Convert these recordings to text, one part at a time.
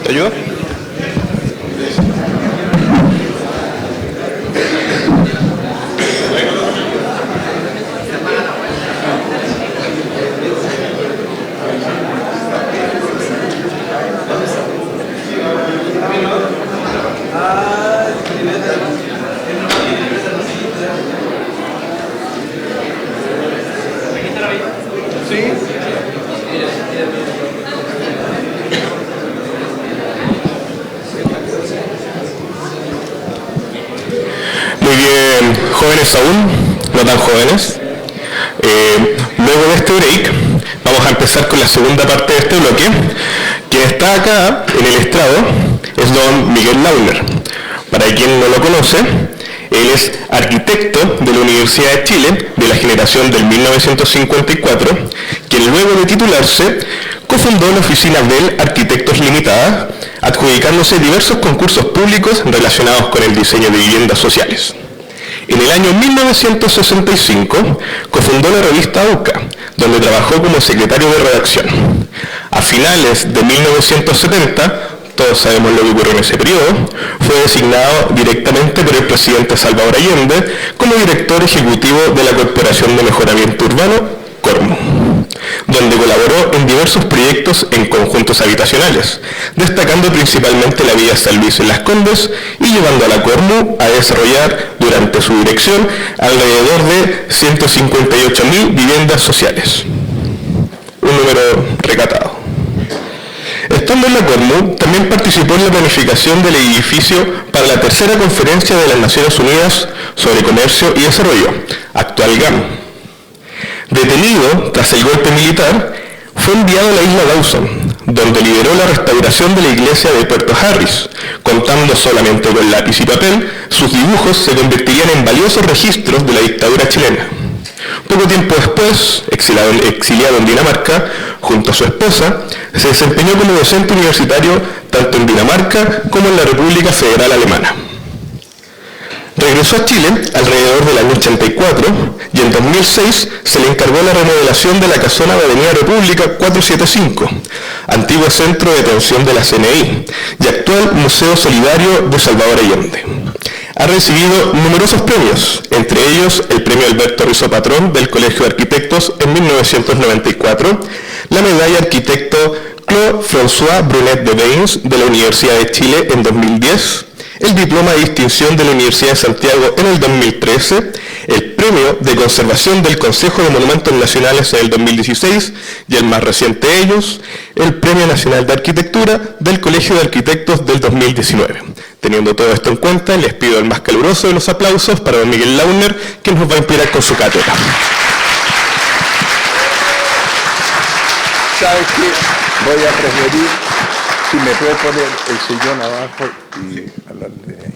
¿Te ayuda? Muy bien, jóvenes aún, no tan jóvenes. Luego de este break, vamos a empezar con la segunda parte de este bloque. Quien está acá en el estrado es don Miguel Launer. Para quien no lo conoce, él es arquitecto de la Universidad de Chile de la generación del 1954, quien luego de titularse cofundó la oficina Bell Arquitectos Limitada, adjudicándose diversos concursos públicos relacionados con el diseño de viviendas sociales. En el año 1965 cofundó la revista UCA, donde trabajó como secretario de redacción. A finales de 1970, todos sabemos lo que ocurrió en ese periodo, fue designado directamente por el presidente Salvador Allende como director ejecutivo de la Corporación de Mejoramiento Urbano, Cormu, donde colaboró en diversos proyectos en conjuntos habitacionales, destacando principalmente la Villa San Luis en Las Condes y llevando a la Cormu a desarrollar durante su dirección alrededor de 158.000 viviendas sociales. Un número recatado. Estando en la Cormu, también participó en la planificación del edificio para la tercera conferencia de las Naciones Unidas sobre Comercio y Desarrollo, actual GAM. Detenido tras el golpe militar, fue enviado a la isla Dawson, donde lideró la restauración de la iglesia de Puerto Harris. Contando solamente con lápiz y papel, sus dibujos se convertirían en valiosos registros de la dictadura chilena. Poco tiempo después, exiliado en Dinamarca, junto a su esposa, se desempeñó como docente universitario tanto en Dinamarca como en la República Federal Alemana. Regresó a Chile alrededor del año 84 y en 2006 se le encargó la remodelación de la casona de Avenida República 475, antiguo centro de detención de la CNI y actual Museo Solidario de Salvador Allende. Ha recibido numerosos premios, entre ellos el premio Alberto Rizo Patrón del Colegio de Arquitectos en 1994, la medalla Arquitecto Claude François Brunet de Bains de la Universidad de Chile en 2010, el diploma de distinción de la Universidad de Santiago en el 2013, el premio de conservación del Consejo de Monumentos Nacionales en el 2016 y el más reciente de ellos, el Premio Nacional de Arquitectura del Colegio de Arquitectos del 2019. Teniendo todo esto en cuenta, les pido el más caluroso de los aplausos para don Miguel Launer, que nos va a inspirar con su cátedra. ¿Sabes qué? Voy a preferir, si me puedo poner el sillón abajo y hablar de ahí.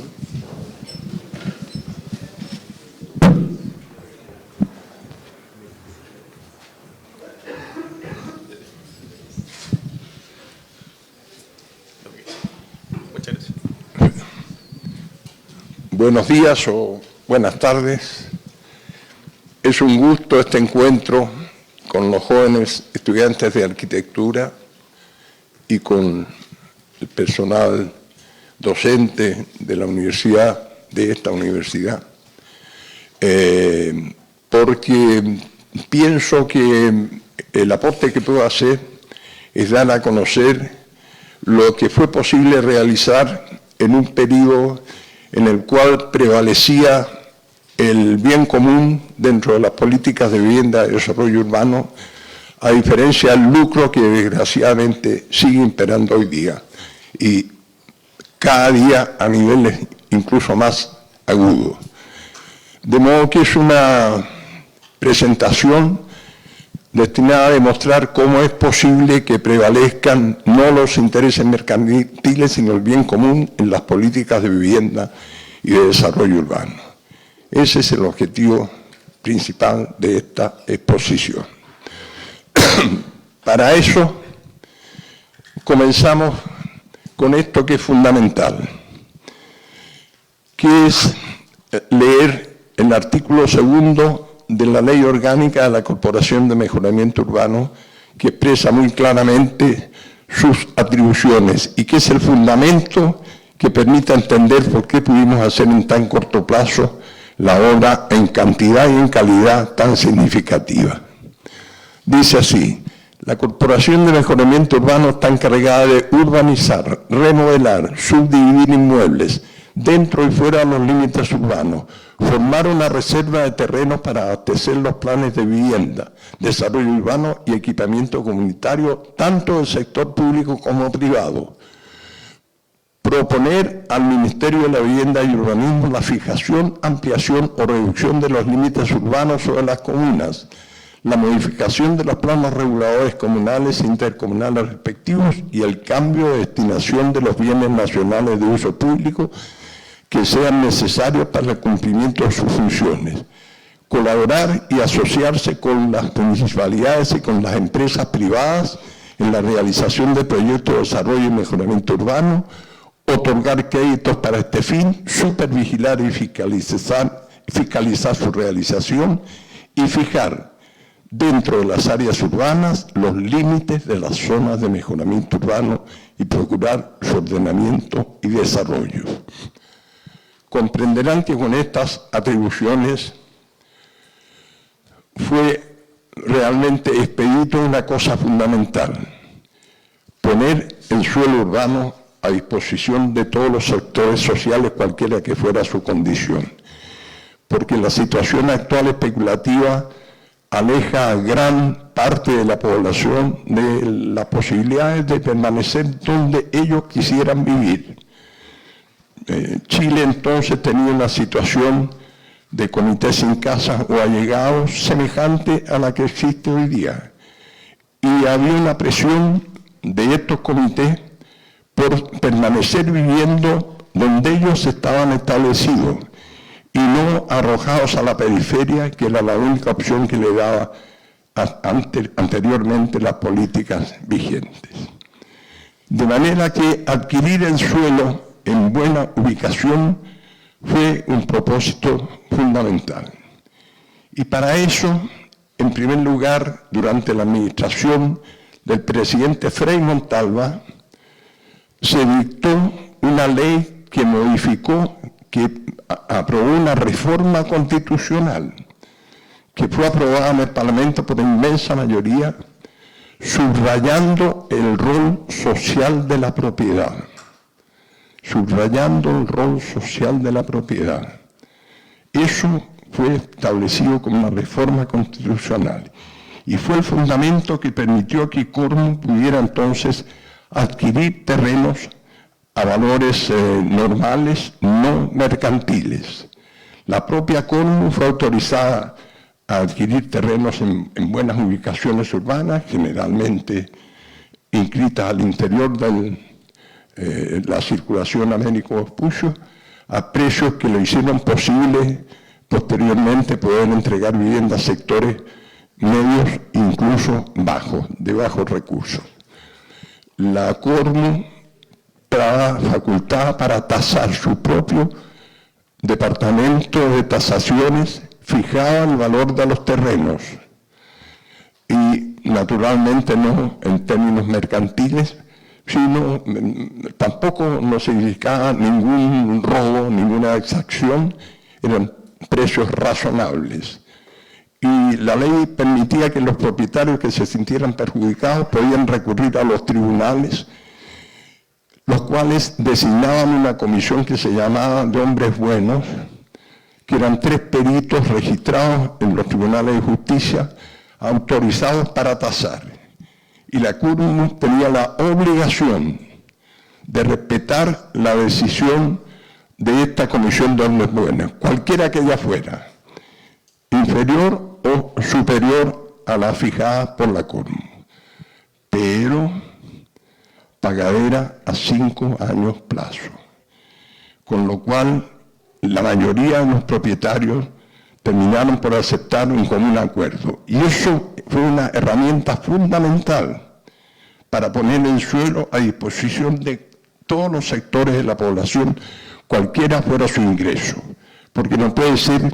Muchas gracias. Buenos días o buenas tardes. Es un gusto este encuentro con los jóvenes estudiantes de arquitectura y con el personal docente de la universidad, de esta universidad, porque pienso que el aporte que puedo hacer es dar a conocer lo que fue posible realizar en un periodo en el cual prevalecía el bien común dentro de las políticas de vivienda y desarrollo urbano, a diferencia del lucro que desgraciadamente sigue imperando hoy día, y cada día a niveles incluso más agudos. De modo que es una presentación destinada a demostrar cómo es posible que prevalezcan no los intereses mercantiles, sino el bien común en las políticas de vivienda y de desarrollo urbano. Ese es el objetivo principal de esta exposición. Para eso comenzamos con esto que es fundamental, que es leer el artículo 2 de la Ley Orgánica de la Corporación de Mejoramiento Urbano, que expresa muy claramente sus atribuciones y que es el fundamento que permite entender por qué pudimos hacer en tan corto plazo la obra en cantidad y en calidad tan significativa. Dice así: la Corporación de Mejoramiento Urbano está encargada de urbanizar, remodelar, subdividir inmuebles dentro y fuera de los límites urbanos, formar una reserva de terrenos para abastecer los planes de vivienda, desarrollo urbano y equipamiento comunitario, tanto del sector público como privado. Proponer al Ministerio de la Vivienda y Urbanismo la fijación, ampliación o reducción de los límites urbanos sobre las comunas, la modificación de los planos reguladores comunales e intercomunales respectivos y el cambio de destinación de los bienes nacionales de uso público que sean necesarios para el cumplimiento de sus funciones. Colaborar y asociarse con las municipalidades y con las empresas privadas en la realización de proyectos de desarrollo y mejoramiento urbano, otorgar créditos para este fin, supervigilar y fiscalizar su realización y fijar dentro de las áreas urbanas los límites de las zonas de mejoramiento urbano y procurar su ordenamiento y desarrollo. Comprenderán que con estas atribuciones fue realmente expedito una cosa fundamental: poner el suelo urbano a disposición de todos los sectores sociales, cualquiera que fuera su condición, porque la situación actual especulativa aleja a gran parte de la población de las posibilidades de permanecer donde ellos quisieran vivir. Chile entonces tenía una situación de comités sin casa o allegados semejante a la que existe hoy día, y había una presión de estos comités por permanecer viviendo donde ellos estaban establecidos y no arrojados a la periferia, que era la única opción que le daba anteriormente las políticas vigentes. De manera que adquirir el suelo en buena ubicación fue un propósito fundamental. Y para eso, en primer lugar, durante la administración del presidente Frei Montalva, se dictó una ley que modificó, que aprobó una reforma constitucional, que fue aprobada en el Parlamento por inmensa mayoría, subrayando el rol social de la propiedad. Subrayando el rol social de la propiedad. Eso fue establecido como una reforma constitucional y fue el fundamento que permitió que Cormu pudiera entonces adquirir terrenos a valores normales, no mercantiles. La propia Cormu fue autorizada a adquirir terrenos en buenas ubicaciones urbanas, generalmente inscritas al interior de la circulación Américo Vespucio, a precios que lo hicieron posible posteriormente poder entregar viviendas a sectores medios, incluso bajos, de bajos recursos. La Cormu estaba facultada para tasar su propio departamento de tasaciones, fijaba el valor de los terrenos y naturalmente no en términos mercantiles, sino tampoco no significaba ningún robo, ninguna exacción, eran precios razonables. Y la ley permitía que los propietarios que se sintieran perjudicados podían recurrir a los tribunales, los cuales designaban una comisión que se llamaba de hombres buenos, que eran 3 peritos registrados en los tribunales de justicia, autorizados para tasar. Y la Cormu tenía la obligación de respetar la decisión de esta comisión de hombres buenos, cualquiera que ella fuera, inferior o superior a la fijada por la Cormu, pero pagadera a 5 años plazo, con lo cual la mayoría de los propietarios terminaron por aceptar un común acuerdo. Y eso fue una herramienta fundamental para poner el suelo a disposición de todos los sectores de la población, cualquiera fuera su ingreso. Porque no puede ser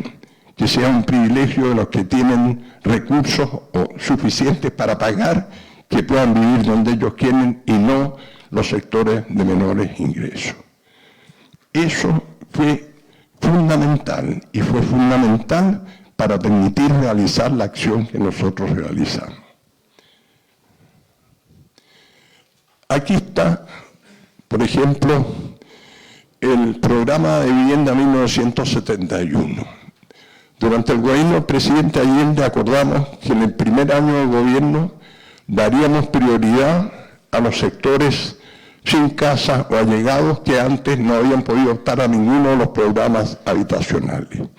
que sea un privilegio de los que tienen recursos suficientes para pagar, que puedan vivir donde ellos quieren y no los sectores de menores ingresos. Eso fue fundamental y fue fundamental para permitir realizar la acción que nosotros realizamos. Aquí está, por ejemplo, el programa de vivienda 1971. Durante el gobierno del presidente Allende acordamos que en el primer año de gobierno daríamos prioridad a los sectores sin casa o allegados que antes no habían podido optar a ninguno de los programas habitacionales.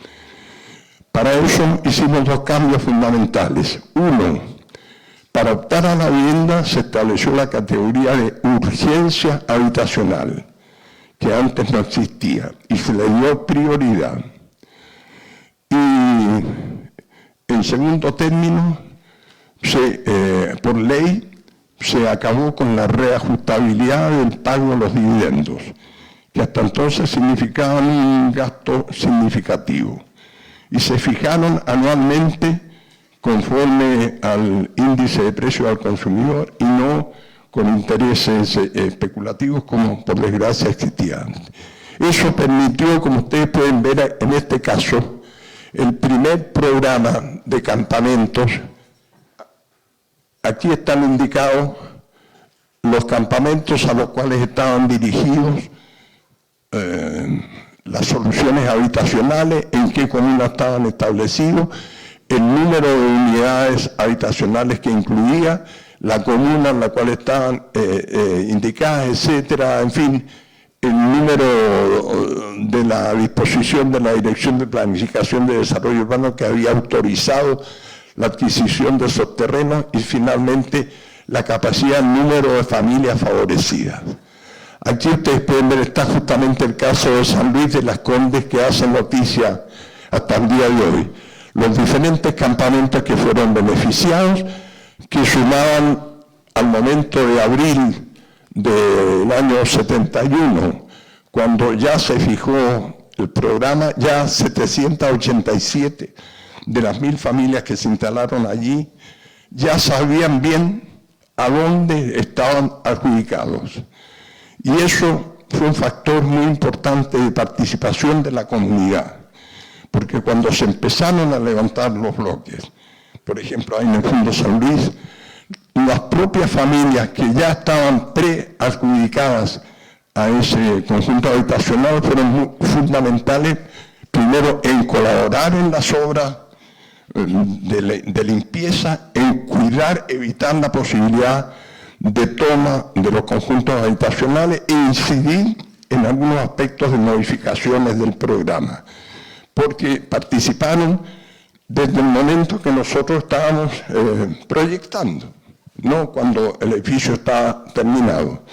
Para eso hicimos dos cambios fundamentales. Uno, para optar a la vivienda se estableció la categoría de urgencia habitacional, que antes no existía, y se le dio prioridad. Y en segundo término, por ley, se acabó con la reajustabilidad del pago de los dividendos, que hasta entonces significaban un gasto significativo, y se fijaron anualmente conforme al índice de precio al consumidor y no con intereses especulativos como por desgracia existía antes. Eso permitió, como ustedes pueden ver en este caso, el primer programa de campamentos. Aquí están indicados los campamentos a los cuales estaban dirigidos las soluciones habitacionales, en qué comuna estaban establecidos, el número de unidades habitacionales que incluía, la comuna en la cual estaban indicadas, etcétera, en fin, el número de la disposición de la Dirección de Planificación de Desarrollo Urbano que había autorizado la adquisición de esos terrenos y finalmente la capacidad, el número de familias favorecidas. Aquí ustedes pueden ver, está justamente el caso de San Luis de las Condes que hace noticia hasta el día de hoy. Los diferentes campamentos que fueron beneficiados, que sumaban al momento de abril del año 71, cuando ya se fijó el programa, ya 787 de las 1000 familias que se instalaron allí, ya sabían bien a dónde estaban adjudicados. Y eso fue un factor muy importante de participación de la comunidad, porque cuando se empezaron a levantar los bloques, por ejemplo, ahí en el Fondo San Luis, las propias familias que ya estaban preadjudicadas a ese conjunto habitacional fueron muy fundamentales, primero en colaborar en las obras de limpieza, en cuidar, evitar la posibilidad de toma de los conjuntos habitacionales e incidir en algunos aspectos de modificaciones del programa, porque participaron desde el momento que nosotros estábamos proyectando, no cuando el edificio está terminado.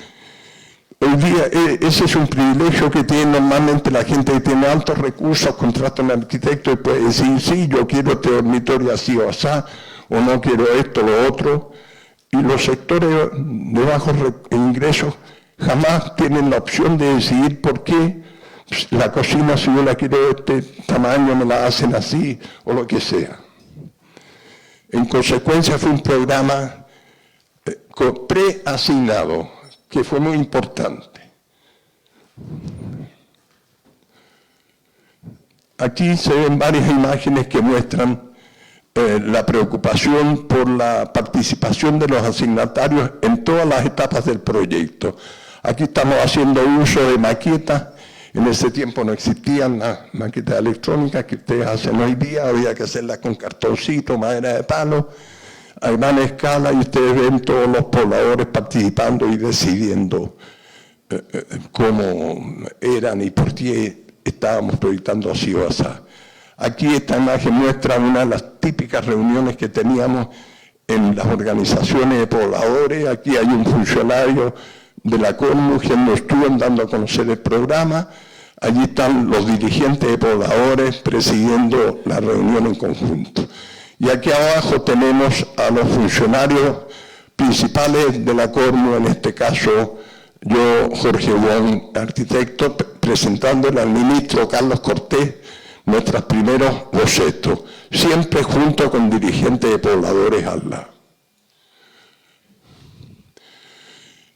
Hoy día ese es un privilegio que tiene normalmente la gente que tiene altos recursos, contrata a un arquitecto y puede decir, sí, yo quiero este dormitorio así o así, o no quiero esto o lo otro. Y los sectores de bajos ingresos jamás tienen la opción de decidir por qué la cocina, si yo la quiero de este tamaño, me la hacen así o lo que sea. En consecuencia fue un programa preasignado, que fue muy importante. Aquí se ven varias imágenes que muestran la preocupación por la participación de los asignatarios en todas las etapas del proyecto. Aquí estamos haciendo uso de maquetas. En ese tiempo no existían las maquetas electrónicas que ustedes hacen hoy día, había que hacerlas con cartoncito, madera de palo, a gran escala, y ustedes ven todos los pobladores participando y decidiendo cómo eran y por qué estábamos proyectando así o así. Aquí esta imagen muestra una de las típicas reuniones que teníamos en las organizaciones de pobladores. Aquí hay un funcionario de la CONMU que nos estuvo dando a conocer el programa. Allí están los dirigentes de pobladores presidiendo la reunión en conjunto. Y aquí abajo tenemos a los funcionarios principales de la CONMU, en este caso yo, Jorge Bon, arquitecto, presentándole al ministro Carlos Cortés nuestros primeros bocetos, siempre junto con dirigentes de pobladores al lado.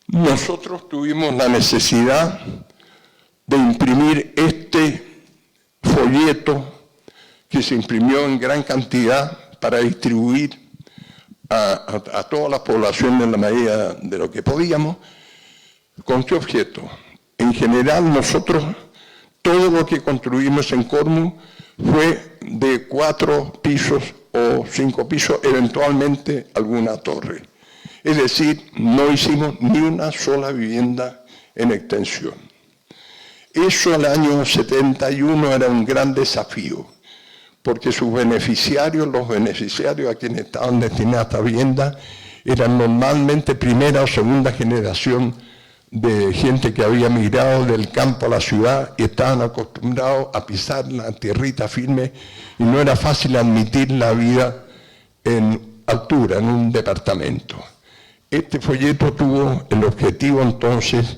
Nosotros tuvimos la necesidad de imprimir este folleto que se imprimió en gran cantidad para distribuir a toda la población en la medida de lo que podíamos. ¿Con qué objeto? En general nosotros, todo lo que construimos en Cormu fue de 4 pisos o 5 pisos, eventualmente alguna torre. Es decir, no hicimos ni una sola vivienda en extensión. Eso el año 71 era un gran desafío, porque sus beneficiarios, los beneficiarios a quienes estaban destinadas esta vivienda, eran normalmente primera o segunda generación de gente que había migrado del campo a la ciudad y estaban acostumbrados a pisar la tierrita firme y no era fácil admitir la vida en altura, en un departamento. Este folleto tuvo el objetivo entonces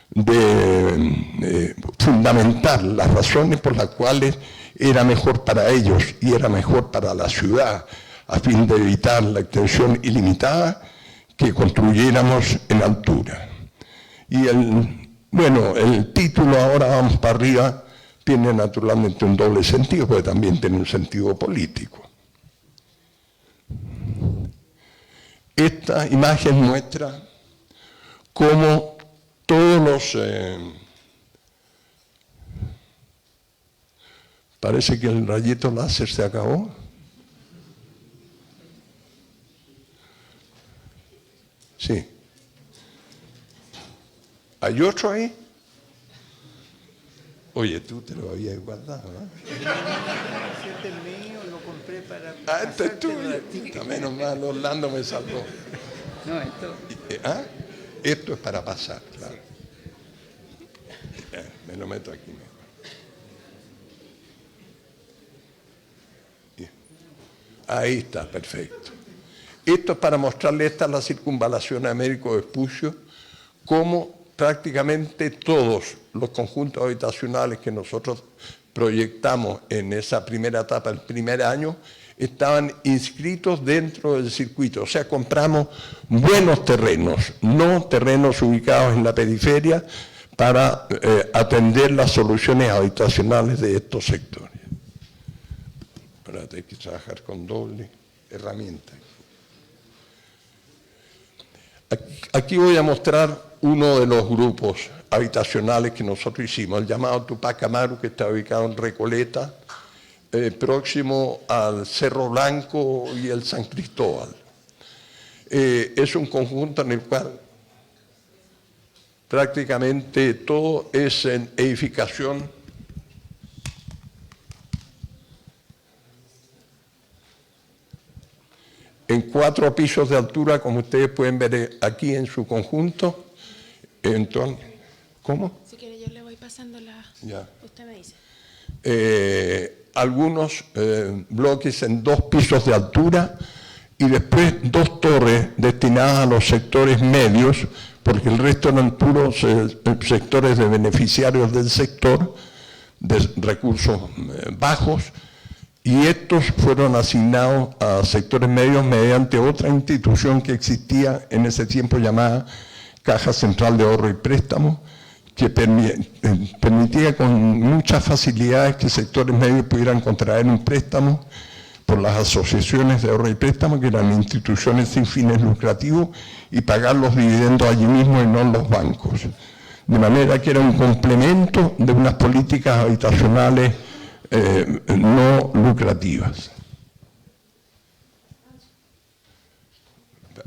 de fundamentar las razones por las cuales era mejor para ellos y era mejor para la ciudad, a fin de evitar la extensión ilimitada, que construyéramos en altura. Y el título, ahora vamos para arriba, tiene naturalmente un doble sentido, pero también tiene un sentido político. Esta imagen muestra cómo todos los... parece que el rayito láser se acabó. Sí. ¿Hay otro ahí? Oye, tú te lo habías guardado, ¿no? Este es mío, lo compré para... Este es tuyo. Menos mal, Orlando me salvó. No, esto... Esto es para pasar, claro. Me lo meto aquí mejor. Ahí está, perfecto. Esto es para mostrarle, esta es la circunvalación de Américo Vespucio, cómo prácticamente todos los conjuntos habitacionales que nosotros proyectamos en esa primera etapa, el primer año, estaban inscritos dentro del circuito. O sea, compramos buenos terrenos, no terrenos ubicados en la periferia, para atender las soluciones habitacionales de estos sectores. Hay que trabajar con doble herramienta. Aquí voy a mostrar uno de los grupos habitacionales que nosotros hicimos, el llamado Tupac Amaru, que está ubicado en Recoleta, próximo al Cerro Blanco y el San Cristóbal. Es un conjunto en el cual prácticamente todo es en edificación en 4 pisos de altura, como ustedes pueden ver aquí en su conjunto. Entonces, ¿cómo? Si quiere yo le voy pasando la... Ya. Usted me dice. Algunos bloques en 2 pisos de altura y después 2 torres destinadas a los sectores medios, porque el resto eran puros sectores de beneficiarios del sector, de recursos bajos, y estos fueron asignados a sectores medios mediante otra institución que existía en ese tiempo llamada Caja Central de Ahorro y Préstamo, que permitía con muchas facilidades que sectores medios pudieran contraer un préstamo por las asociaciones de ahorro y préstamo, que eran instituciones sin fines lucrativos, y pagar los dividendos allí mismo y no en los bancos. De manera que era un complemento de unas políticas habitacionales no lucrativas.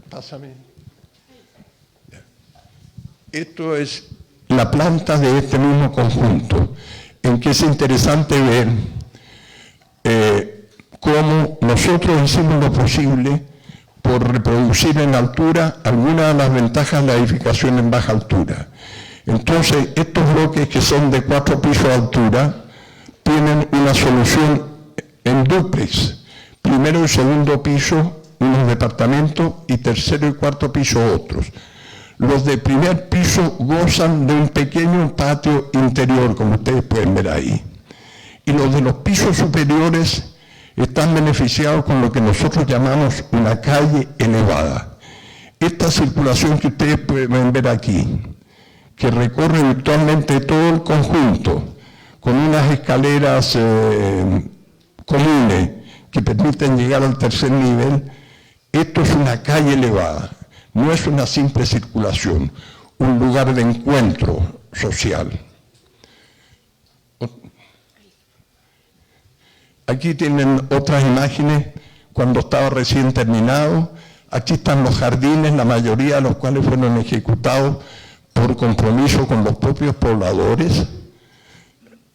Pásame. Esto es la planta de este mismo conjunto, en que es interesante ver cómo nosotros hicimos lo posible por reproducir en altura algunas de las ventajas de la edificación en baja altura. Entonces, estos bloques que son de 4 pisos de altura tienen una solución en dúplex. Primero y segundo piso, unos departamentos, y tercero y cuarto piso, otros. Los de primer piso gozan de un pequeño patio interior, como ustedes pueden ver ahí. y los de los pisos superiores están beneficiados con lo que nosotros llamamos una calle elevada. Esta circulación que ustedes pueden ver aquí, que recorre virtualmente todo el conjunto, con unas escaleras comunes que permiten llegar al tercer nivel, esto es una calle elevada, no es una simple circulación, un lugar de encuentro social. Aquí tienen otras imágenes cuando estaba recién terminado. Aquí están los jardines, la mayoría de los cuales fueron ejecutados por compromiso con los propios pobladores.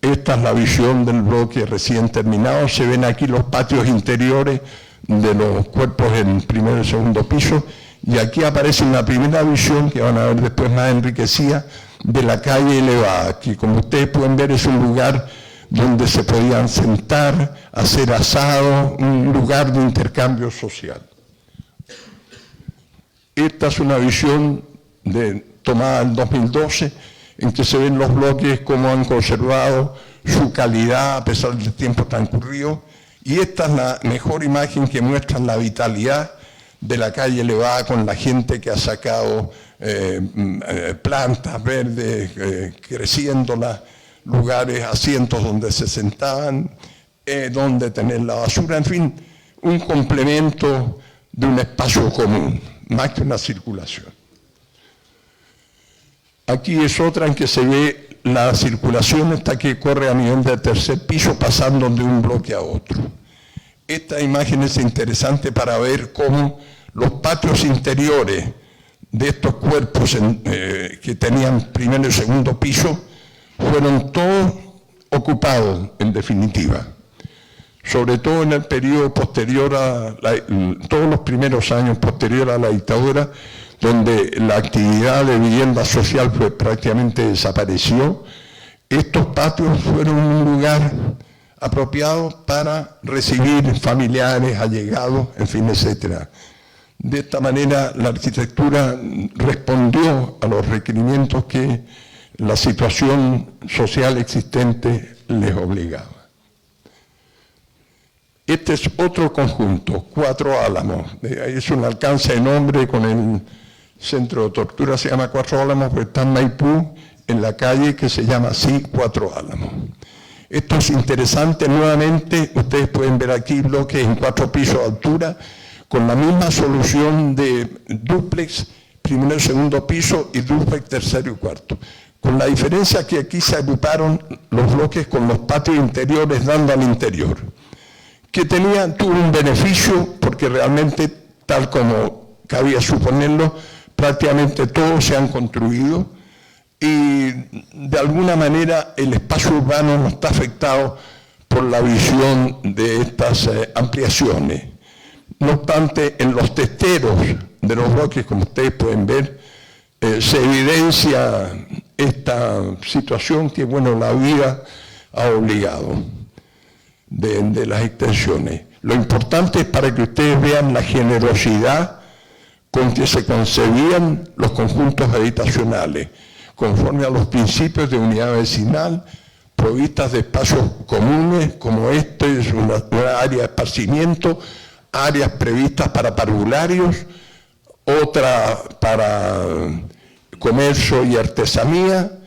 Esta es la visión del bloque recién terminado. Se ven aquí los patios interiores de los cuerpos en primer y segundo piso. Y aquí aparece una primera visión que van a ver después más enriquecida de la calle elevada, que como ustedes pueden ver es un lugar donde se podían sentar, hacer asado, un lugar de intercambio social. Esta es una visión tomada en 2012, en que se ven los bloques cómo han conservado su calidad a pesar del tiempo transcurrido, y esta es la mejor imagen que muestra la vitalidad de la calle elevada con la gente que ha sacado plantas verdes, creciéndolas, lugares, asientos donde se sentaban, donde tener la basura, en fin, un complemento de un espacio común, más que una circulación. Aquí es otra en que se ve la circulación esta que corre a nivel del tercer piso pasando de un bloque a otro. Esta imagen es interesante para ver cómo los patios interiores de estos cuerpos que tenían primero y segundo piso fueron todos ocupados, en definitiva. Sobre todo en el periodo posterior todos los primeros años posterior a la dictadura, donde la actividad de vivienda social prácticamente desapareció, estos patios fueron un lugar apropiado para recibir familiares, allegados, en fin, etc. De esta manera la arquitectura respondió a los requerimientos que la situación social existente les obligaba. Este es otro conjunto, Cuatro Álamos. Es un alcance de nombre con el centro de tortura, se llama Cuatro Álamos, porque está en Maipú, en la calle que se llama así Cuatro Álamos. Esto es interesante, nuevamente, ustedes pueden ver aquí bloques en 4 pisos de altura, con la misma solución de dúplex, primero y segundo piso, y dúplex tercero y cuarto. Con la diferencia que aquí se agruparon los bloques con los patios interiores dando al interior, que tuvo un beneficio porque realmente, tal como cabía suponerlo, prácticamente todos se han construido y de alguna manera el espacio urbano no está afectado por la visión de estas ampliaciones. No obstante, en los testeros de los bloques, como ustedes pueden ver, se evidencia esta situación que, bueno, la vida ha obligado de las extensiones. Lo importante es para que ustedes vean la generosidad con que se concebían los conjuntos habitacionales, conforme a los principios de unidad vecinal, provistas de espacios comunes, como este es una área de esparcimiento, áreas previstas para parvularios, otra para comercio y artesanía,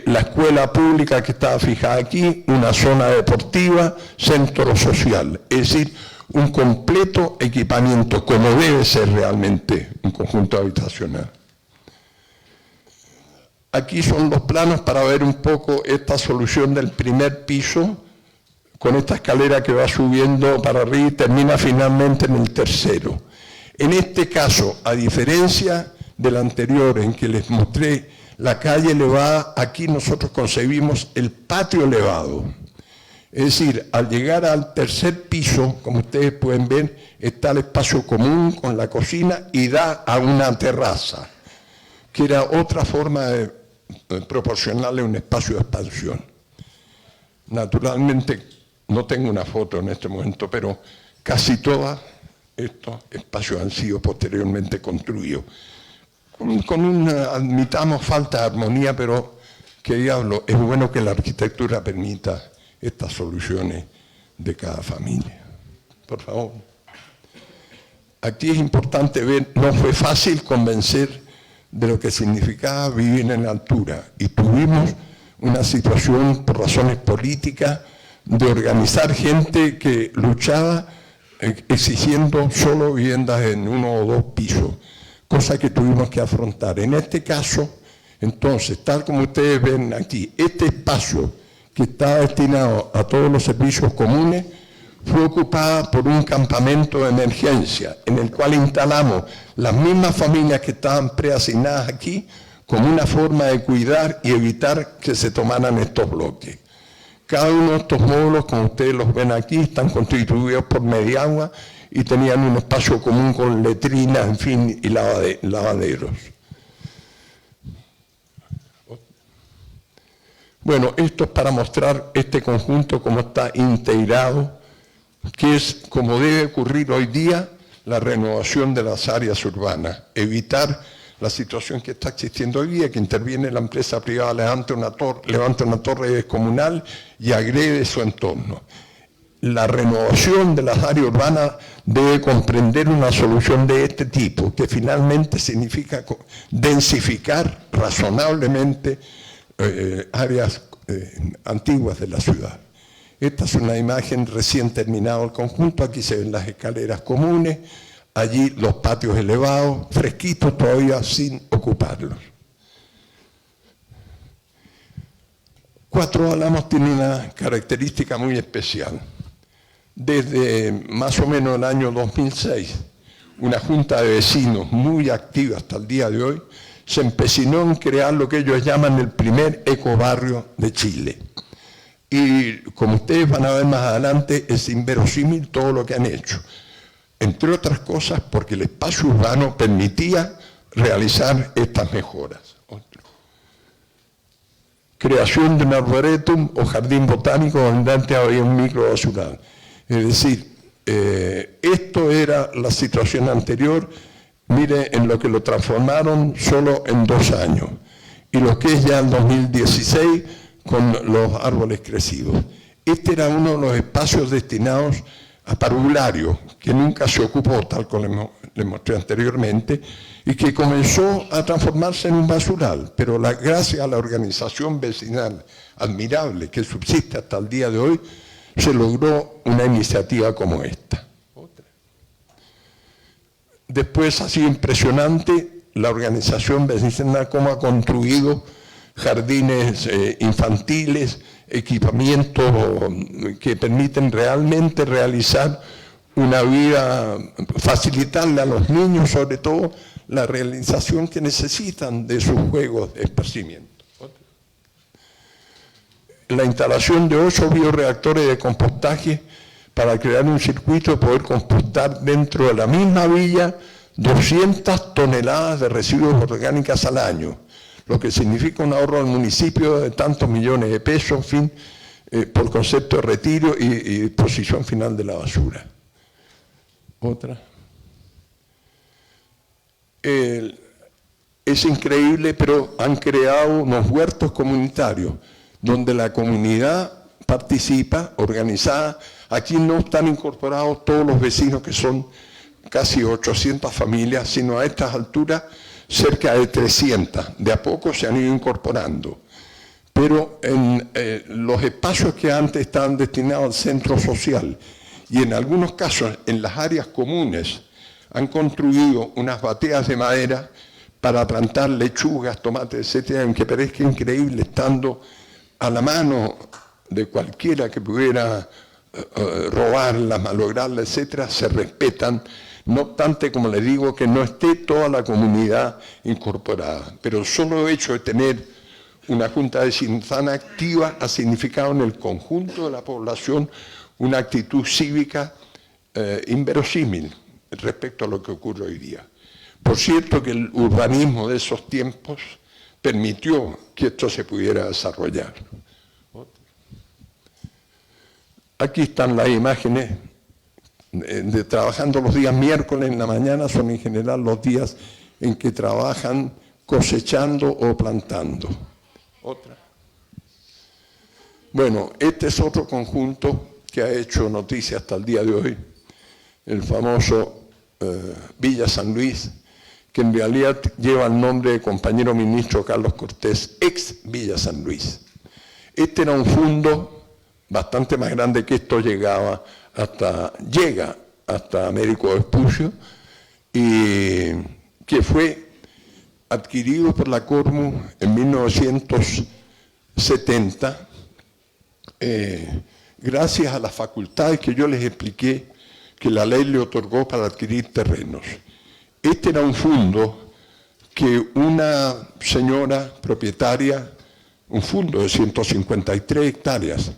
la escuela pública que estaba fijada aquí, una zona deportiva, centro social, es decir, un completo equipamiento, como debe ser realmente un conjunto habitacional. Aquí son los planos para ver un poco esta solución del primer piso, con esta escalera que va subiendo para arriba y termina finalmente en el tercero. En este caso, a diferencia del anterior en que les mostré la calle elevada, aquí nosotros concebimos el patio elevado. Es decir, al llegar al tercer piso, como ustedes pueden ver, está el espacio común con la cocina y da a una terraza, que era otra forma de proporcionarle un espacio de expansión. Naturalmente, no tengo una foto en este momento, pero casi todos estos espacios han sido posteriormente construidos. Admitamos falta de armonía, pero qué diablo, es bueno que la arquitectura permita estas soluciones de cada familia. Por favor. Aquí es importante ver, no fue fácil convencer de lo que significaba vivir en la altura, y tuvimos una situación por razones políticas de organizar gente que luchaba exigiendo solo viviendas en 1 o 2 pisos, cosa que tuvimos que afrontar. En este caso, entonces, tal como ustedes ven aquí, este espacio que está destinado a todos los servicios comunes fue ocupada por un campamento de emergencia en el cual instalamos las mismas familias que estaban preasignadas aquí como una forma de cuidar y evitar que se tomaran estos bloques. Cada uno de estos módulos, como ustedes los ven aquí, están constituidos por mediagua y tenían un espacio común con letrinas, en fin, y lavaderos. Bueno, esto es para mostrar este conjunto cómo está integrado, que es como debe ocurrir hoy día la renovación de las áreas urbanas, evitar la situación que está existiendo hoy día, que interviene la empresa privada, levanta una torre descomunal y agrede su entorno. La renovación de las áreas urbanas debe comprender una solución de este tipo, que finalmente significa densificar razonablemente áreas antiguas de la ciudad. Esta es una imagen recién terminado el conjunto. Aquí se ven las escaleras comunes, allí los patios elevados, fresquitos todavía sin ocuparlos. Cuatro Álamos tiene una característica muy especial. Desde más o menos el año 2006, una junta de vecinos muy activa hasta el día de hoy se empecinó en crear lo que ellos llaman el primer ecobarrio de Chile. Y como ustedes van a ver más adelante, es inverosímil todo lo que han hecho. Entre otras cosas porque el espacio urbano permitía realizar estas mejoras. Creación de un arboretum o jardín botánico donde antes había un microbasural. Es decir, esto era la situación anterior. Mire en lo que lo transformaron solo en 2 años. Y lo que es ya el 2016 con los árboles crecidos. Este era uno de los espacios destinados a parvulario, que nunca se ocupó, tal como les mostré anteriormente, y que comenzó a transformarse en un basural. Pero gracias a la organización vecinal admirable que subsiste hasta el día de hoy, se logró una iniciativa como esta. Después ha sido impresionante la organización vecinal, cómo ha construido jardines infantiles, equipamientos que permiten realmente realizar una vida, facilitarle a los niños, sobre todo, la realización que necesitan de sus juegos de esparcimiento. La instalación de 8 bioreactores de compostaje para crear un circuito y poder compostar dentro de la misma villa 200 toneladas de residuos orgánicos al año, lo que significa un ahorro al municipio de tantos millones de pesos, en fin, por concepto de retiro y disposición final de la basura. Otra. Es increíble, pero han creado unos huertos comunitarios donde la comunidad participa, organizada. Aquí no están incorporados todos los vecinos, que son casi 800 familias, sino a estas alturas cerca de 300. De a poco se han ido incorporando. Pero en los espacios que antes estaban destinados al centro social y en algunos casos en las áreas comunes han construido unas bateas de madera para plantar lechugas, tomates, etcétera, aunque parezca increíble estando a la mano de cualquiera que pudiera robarlas, malograrlas, etcétera, se respetan. No obstante, como les digo, que no esté toda la comunidad incorporada. Pero el solo hecho de tener una junta vecinal activa ha significado en el conjunto de la población una actitud cívica inverosímil respecto a lo que ocurre hoy día. Por cierto que el urbanismo de esos tiempos permitió que esto se pudiera desarrollar. Aquí están las imágenes de trabajando los días miércoles en la mañana, son en general los días en que trabajan cosechando o plantando. Otra. Bueno, este es otro conjunto que ha hecho noticia hasta el día de hoy, el famoso Villa San Luis, que en realidad lleva el nombre del compañero ministro Carlos Cortés, ex Villa San Luis. Este era un fondo bastante más grande que esto, llega hasta Américo Vespucio, y que fue adquirido por la Cormu en 1970, gracias a las facultades que yo les expliqué que la ley le otorgó para adquirir terrenos. Este era un fondo que una señora propietaria, un fondo de 153 hectáreas,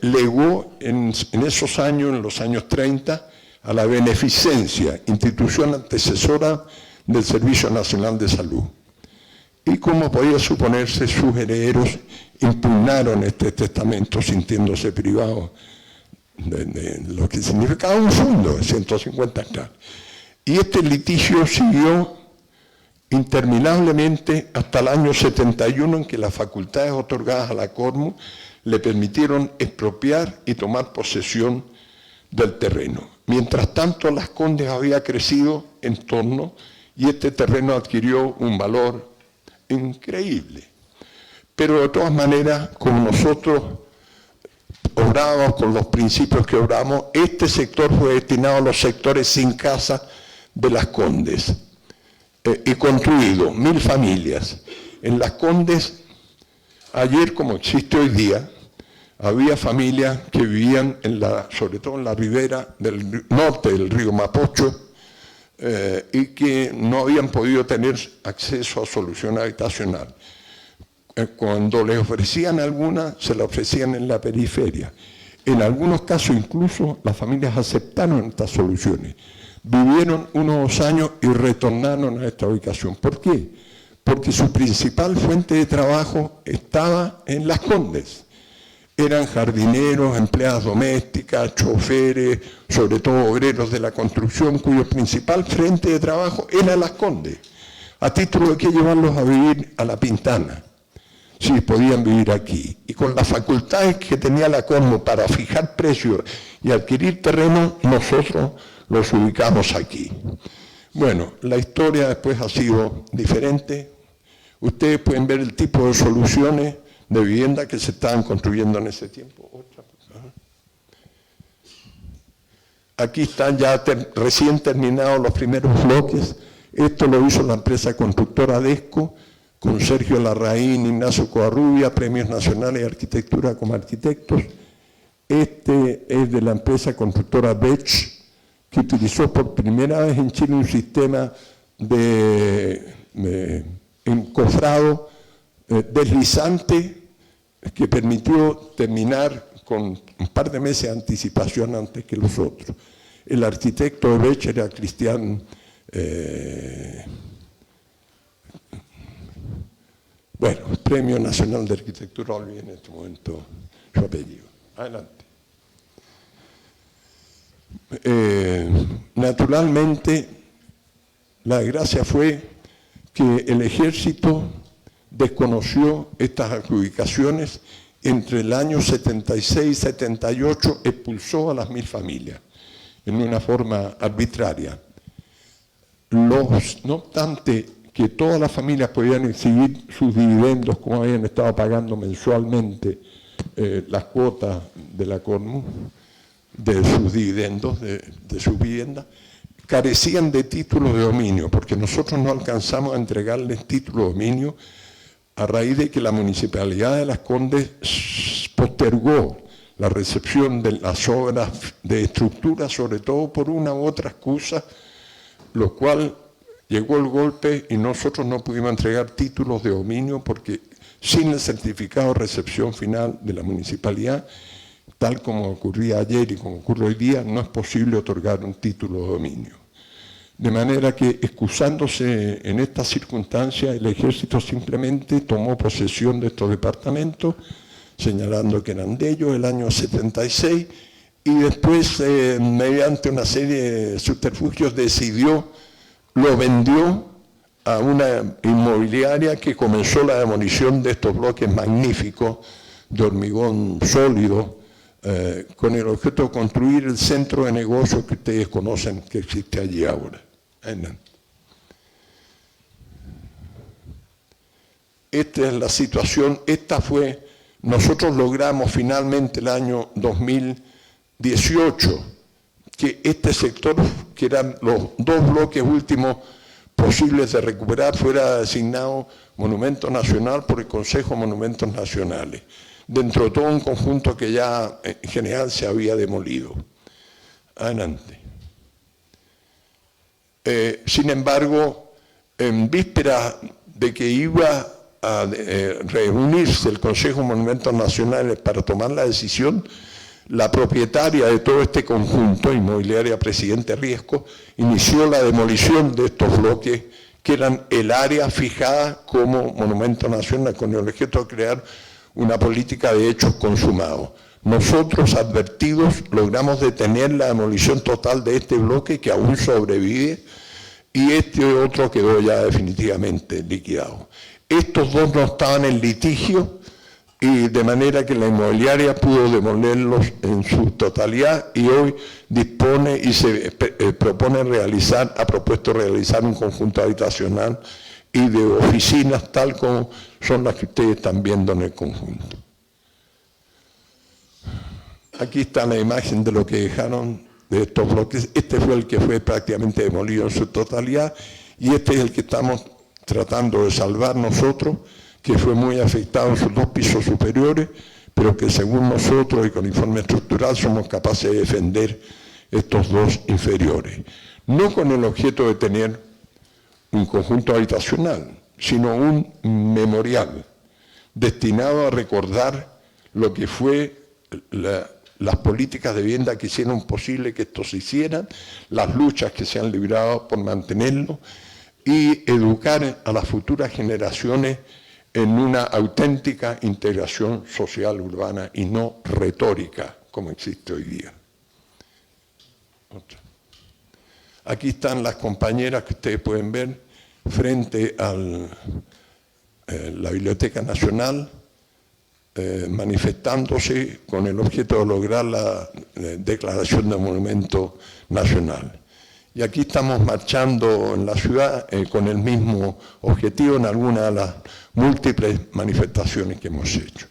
legó en esos años, en los años 30, a la Beneficencia, institución antecesora del Servicio Nacional de Salud. Y como podía suponerse, sus herederos impugnaron este testamento sintiéndose privados de lo que significaba un fondo de 150 hectáreas. Y este litigio siguió interminablemente hasta el año 71, en que las facultades otorgadas a la Cormu le permitieron expropiar y tomar posesión del terreno. Mientras tanto, Las Condes había crecido en torno y este terreno adquirió un valor increíble. Pero de todas maneras, como nosotros obrábamos con los principios que obramos, este sector fue destinado a los sectores sin casa de Las Condes y construido 1000 familias. En Las Condes, ayer como existe hoy día, había familias que vivían, sobre todo en la ribera del norte del río Mapocho, y que no habían podido tener acceso a solución habitacional. Cuando les ofrecían alguna, se la ofrecían en la periferia. En algunos casos incluso las familias aceptaron estas soluciones. Vivieron unos años y retornaron a esta ubicación. ¿Por qué? Porque su principal fuente de trabajo estaba en Las Condes. Eran jardineros, empleadas domésticas, choferes, sobre todo obreros de la construcción, cuyo principal frente de trabajo era Las Condes. A título de que llevarlos a vivir a La Pintana, si podían vivir aquí. Y con las facultades que tenía la Cormu para fijar precios y adquirir terreno, nosotros los ubicamos aquí. Bueno, la historia después ha sido diferente. Ustedes pueden ver el tipo de soluciones de vivienda que se estaban construyendo en ese tiempo. Aquí están ya recién terminados los primeros bloques. Esto lo hizo la empresa constructora Desco, con Sergio Larraín, Ignacio Covarrubia, premios nacionales de arquitectura como arquitectos. Este es de la empresa constructora Bech, que utilizó por primera vez en Chile un sistema de encofrado deslizante que permitió terminar con un par de meses de anticipación antes que los otros. El arquitecto de Bech era Cristian, Premio Nacional de Arquitectura, olvidé en este momento su apellido. Adelante. Naturalmente, la desgracia fue que el ejército desconoció estas adjudicaciones. Entre el año 76 y 78 expulsó a las 1000 familias en una forma arbitraria. No obstante que todas las familias podían exhibir sus dividendos, como habían estado pagando mensualmente las cuotas de la Cormu, de sus dividendos, de sus viviendas, carecían de título de dominio, porque nosotros no alcanzamos a entregarles título de dominio a raíz de que la Municipalidad de Las Condes postergó la recepción de las obras de estructura, sobre todo por una u otra excusa, lo cual llegó el golpe y nosotros no pudimos entregar títulos de dominio porque sin el certificado de recepción final de la municipalidad, tal como ocurría ayer y como ocurre hoy día, no es posible otorgar un título de dominio. De manera que, excusándose en estas circunstancias, el ejército simplemente tomó posesión de estos departamentos, señalando que eran de ellos el año 76, y después, mediante una serie de subterfugios, lo vendió a una inmobiliaria que comenzó la demolición de estos bloques magníficos de hormigón sólido, con el objeto de construir el centro de negocios que ustedes conocen que existe allí ahora. Esta es la situación, nosotros logramos finalmente el año 2018 que este sector, que eran los dos bloques últimos posibles de recuperar, fuera designado Monumento Nacional por el Consejo de Monumentos Nacionales, dentro de todo un conjunto que ya en general se había demolido. Adelante. Sin embargo, en vísperas de que iba a reunirse el Consejo de Monumentos Nacionales para tomar la decisión, la propietaria de todo este conjunto, Inmobiliaria Presidente Riesco, inició la demolición de estos bloques que eran el área fijada como monumento nacional con el objeto de crear una política de hechos consumados. Nosotros, advertidos, logramos detener la demolición total de este bloque que aún sobrevive y este otro quedó ya definitivamente liquidado. Estos dos no estaban en litigio, y de manera que la inmobiliaria pudo demolerlos en su totalidad y hoy dispone y se propone realizar, ha propuesto realizar un conjunto habitacional y de oficinas tal como son las que ustedes están viendo en el conjunto. Aquí está la imagen de lo que dejaron de estos bloques. Este fue el que fue prácticamente demolido en su totalidad y este es el que estamos tratando de salvar nosotros, que fue muy afectado en sus dos pisos superiores, pero que según nosotros y con informe estructural somos capaces de defender estos dos inferiores. No con el objeto de tener un conjunto habitacional, sino un memorial destinado a recordar lo que fue las políticas de vivienda que hicieron posible que esto se hicieran, las luchas que se han librado por mantenerlo y educar a las futuras generaciones en una auténtica integración social urbana y no retórica como existe hoy día. Aquí están las compañeras que ustedes pueden ver frente a la Biblioteca Nacional, manifestándose con el objeto de lograr la declaración de monumento nacional. Y aquí estamos marchando en la ciudad con el mismo objetivo en algunas de las múltiples manifestaciones que hemos hecho.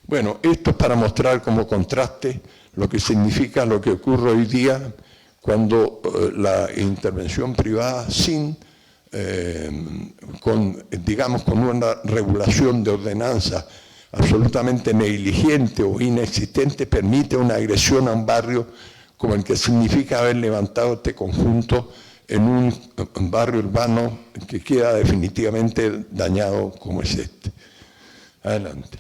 Bueno, esto es para mostrar como contraste lo que significa lo que ocurre hoy día cuando la intervención privada con una regulación de ordenanza absolutamente negligente o inexistente permite una agresión a un barrio como el que significa haber levantado este conjunto en un barrio urbano que queda definitivamente dañado como es este. Adelante.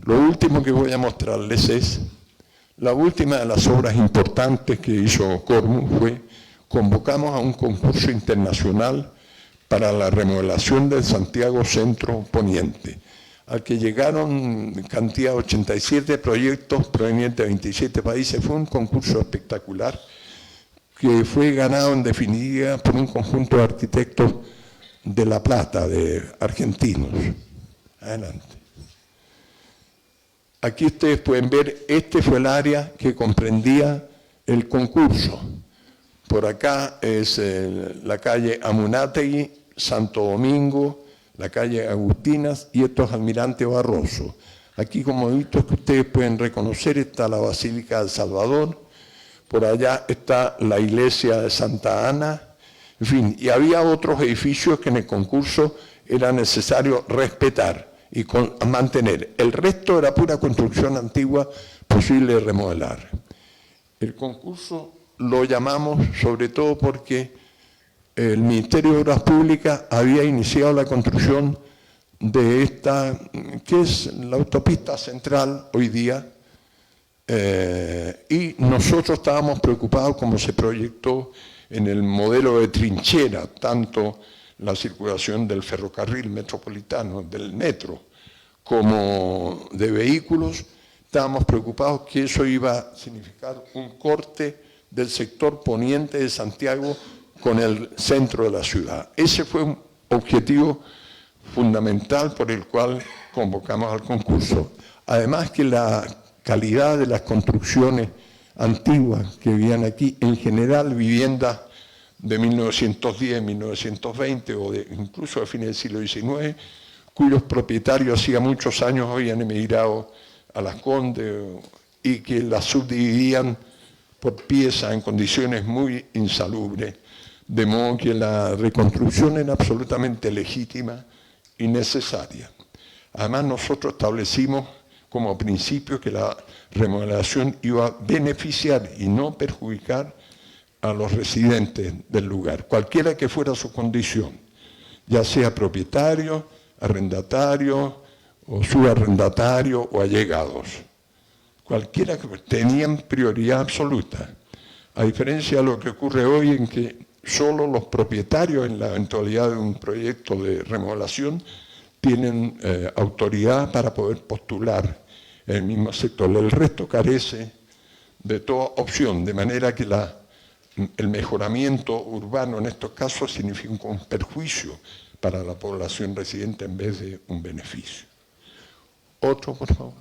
Lo último que voy a mostrarles es la última de las obras importantes que hizo Cormu fue convocamos a un concurso internacional para la remodelación del Santiago Centro Poniente, al que llegaron cantidad de 87 proyectos provenientes de 27 países. Fue un concurso espectacular que fue ganado en definitiva por un conjunto de arquitectos de La Plata, de argentinos. Adelante. Aquí ustedes pueden ver, este fue el área que comprendía el concurso. Por acá es la calle Amunátegui, Santo Domingo, la calle Agustinas y esto es Almirante Barroso. Aquí, como he visto que ustedes pueden reconocer, está la Basílica del Salvador, por allá está la iglesia de Santa Ana, en fin, y había otros edificios que en el concurso era necesario respetar y mantener. El resto era pura construcción antigua posible de remodelar. El concurso lo llamamos sobre todo porque el Ministerio de Obras Públicas había iniciado la construcción de esta, que es la autopista central hoy día, y nosotros estábamos preocupados como se proyectó en el modelo de trinchera, tanto la circulación del ferrocarril metropolitano, del metro, como de vehículos. Estábamos preocupados que eso iba a significar un corte del sector poniente de Santiago con el centro de la ciudad. Ese fue un objetivo fundamental por el cual convocamos al concurso. Además que la calidad de las construcciones antiguas que vivían aquí, en general viviendas de 1910, 1920 o incluso de fines del siglo XIX, cuyos propietarios hacía muchos años habían emigrado a Las Condes y que las subdividían por pieza en condiciones muy insalubres, de modo que la reconstrucción era absolutamente legítima y necesaria. Además, nosotros establecimos como principio que la remodelación iba a beneficiar y no perjudicar a los residentes del lugar, cualquiera que fuera su condición, ya sea propietario, arrendatario o subarrendatario o allegados. Cualquiera que tenían prioridad absoluta, a diferencia de lo que ocurre hoy en que solo los propietarios en la eventualidad de un proyecto de remodelación tienen autoridad para poder postular en el mismo sector. El resto carece de toda opción, de manera que el mejoramiento urbano en estos casos significa un perjuicio para la población residente en vez de un beneficio. Otro, por favor.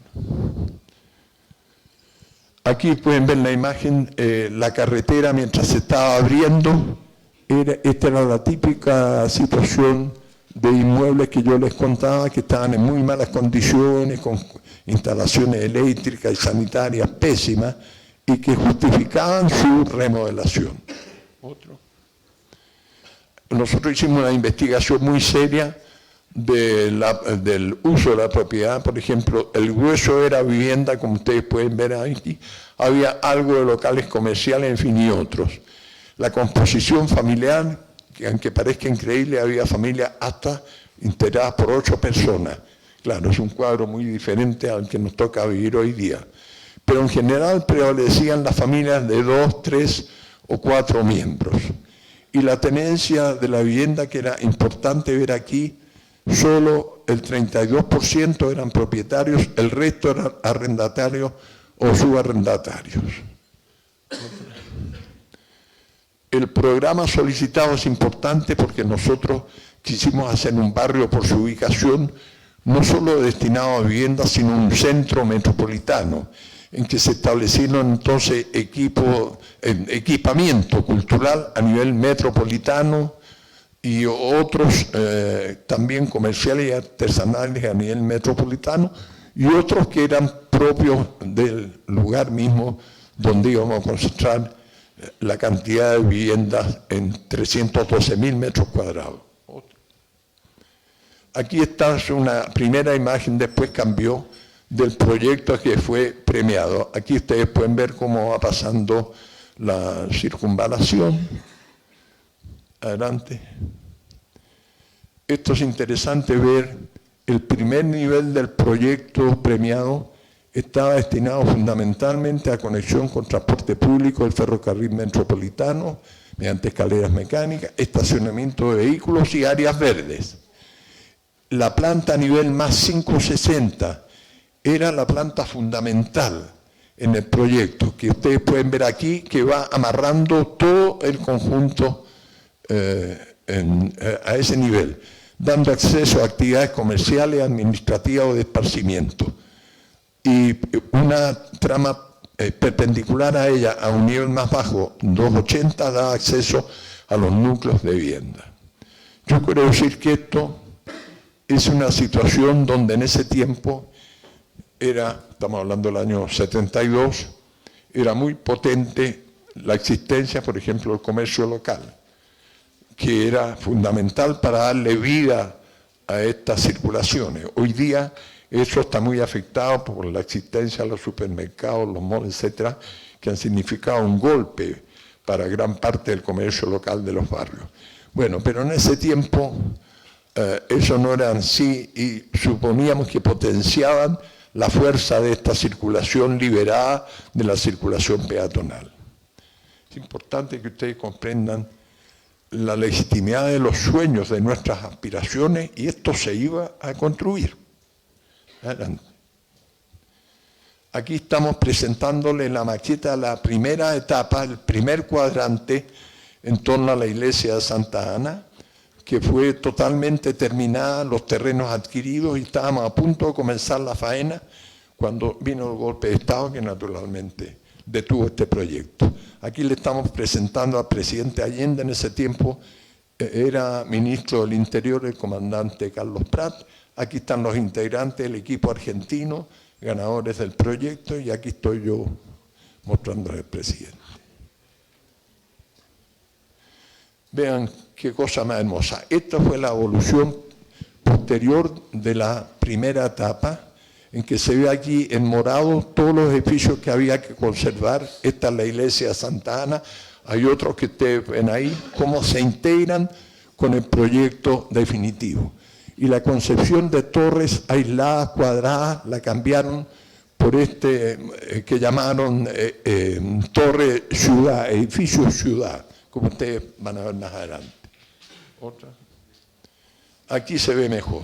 Aquí pueden ver la imagen, la carretera mientras se estaba abriendo. Esta era la típica situación de inmuebles que yo les contaba, que estaban en muy malas condiciones, con instalaciones eléctricas y sanitarias pésimas, y que justificaban su remodelación. Otro. Nosotros hicimos una investigación muy seria del uso de la propiedad. Por ejemplo, el grueso era vivienda, como ustedes pueden ver aquí, había algo de locales comerciales, en fin, y otros. La composición familiar, que aunque parezca increíble, había familias hasta integradas por 8 personas. Claro, es un cuadro muy diferente al que nos toca vivir hoy día. Pero en general prevalecían las familias de 2, 3 o 4 miembros. Y la tenencia de la vivienda, que era importante ver aquí, solo el 32% eran propietarios, el resto eran arrendatarios o subarrendatarios. El programa solicitado es importante porque nosotros quisimos hacer un barrio por su ubicación, no solo destinado a viviendas, sino un centro metropolitano, en que se establecieron entonces equipamiento cultural a nivel metropolitano y otros también comerciales y artesanales a nivel metropolitano, y otros que eran propios del lugar mismo donde íbamos a concentrar la cantidad de viviendas en 312.000 metros cuadrados. Aquí está una primera imagen, después cambió, del proyecto que fue premiado. Aquí ustedes pueden ver cómo va pasando la circunvalación. Adelante. Esto es interesante ver. El primer nivel del proyecto premiado estaba destinado fundamentalmente a conexión con transporte público del ferrocarril metropolitano, mediante escaleras mecánicas, estacionamiento de vehículos y áreas verdes. La planta a nivel más 560 era la planta fundamental en el proyecto, que ustedes pueden ver aquí, que va amarrando todo el conjunto a ese nivel, dando acceso a actividades comerciales, administrativas o de esparcimiento. Y una trama perpendicular a ella, a un nivel más bajo, 280, da acceso a los núcleos de vivienda. Yo quiero decir que esto es una situación donde en ese tiempo estamos hablando del año 72, era muy potente la existencia, por ejemplo, del comercio local, que era fundamental para darle vida a estas circulaciones. Hoy día eso está muy afectado por la existencia de los supermercados, los malls, etcétera, que han significado un golpe para gran parte del comercio local de los barrios. Bueno, pero en ese tiempo eso no era así y suponíamos que potenciaban la fuerza de esta circulación liberada de la circulación peatonal. Es importante que ustedes comprendan la legitimidad de los sueños, de nuestras aspiraciones, y esto se iba a construir. Adelante. Aquí estamos presentándole la maqueta, la primera etapa, el primer cuadrante en torno a la iglesia de Santa Ana, que fue totalmente terminada, los terrenos adquiridos, y estábamos a punto de comenzar la faena cuando vino el golpe de Estado que naturalmente detuvo este proyecto. Aquí le estamos presentando al presidente Allende. En ese tiempo era ministro del Interior el comandante Carlos Prat. Aquí están los integrantes del equipo argentino, ganadores del proyecto, y aquí estoy yo mostrando al presidente. Vean qué cosa más hermosa. Esta fue la evolución posterior de la primera etapa, en que se ve aquí en morado todos los edificios que había que conservar. Esta es la iglesia de Santa Ana. Hay otros que ustedes ven ahí, cómo se integran con el proyecto definitivo. Y la concepción de torres aisladas, cuadradas, la cambiaron por este que llamaron torre ciudad, edificio ciudad, como ustedes van a ver más adelante. Otra. Aquí se ve mejor.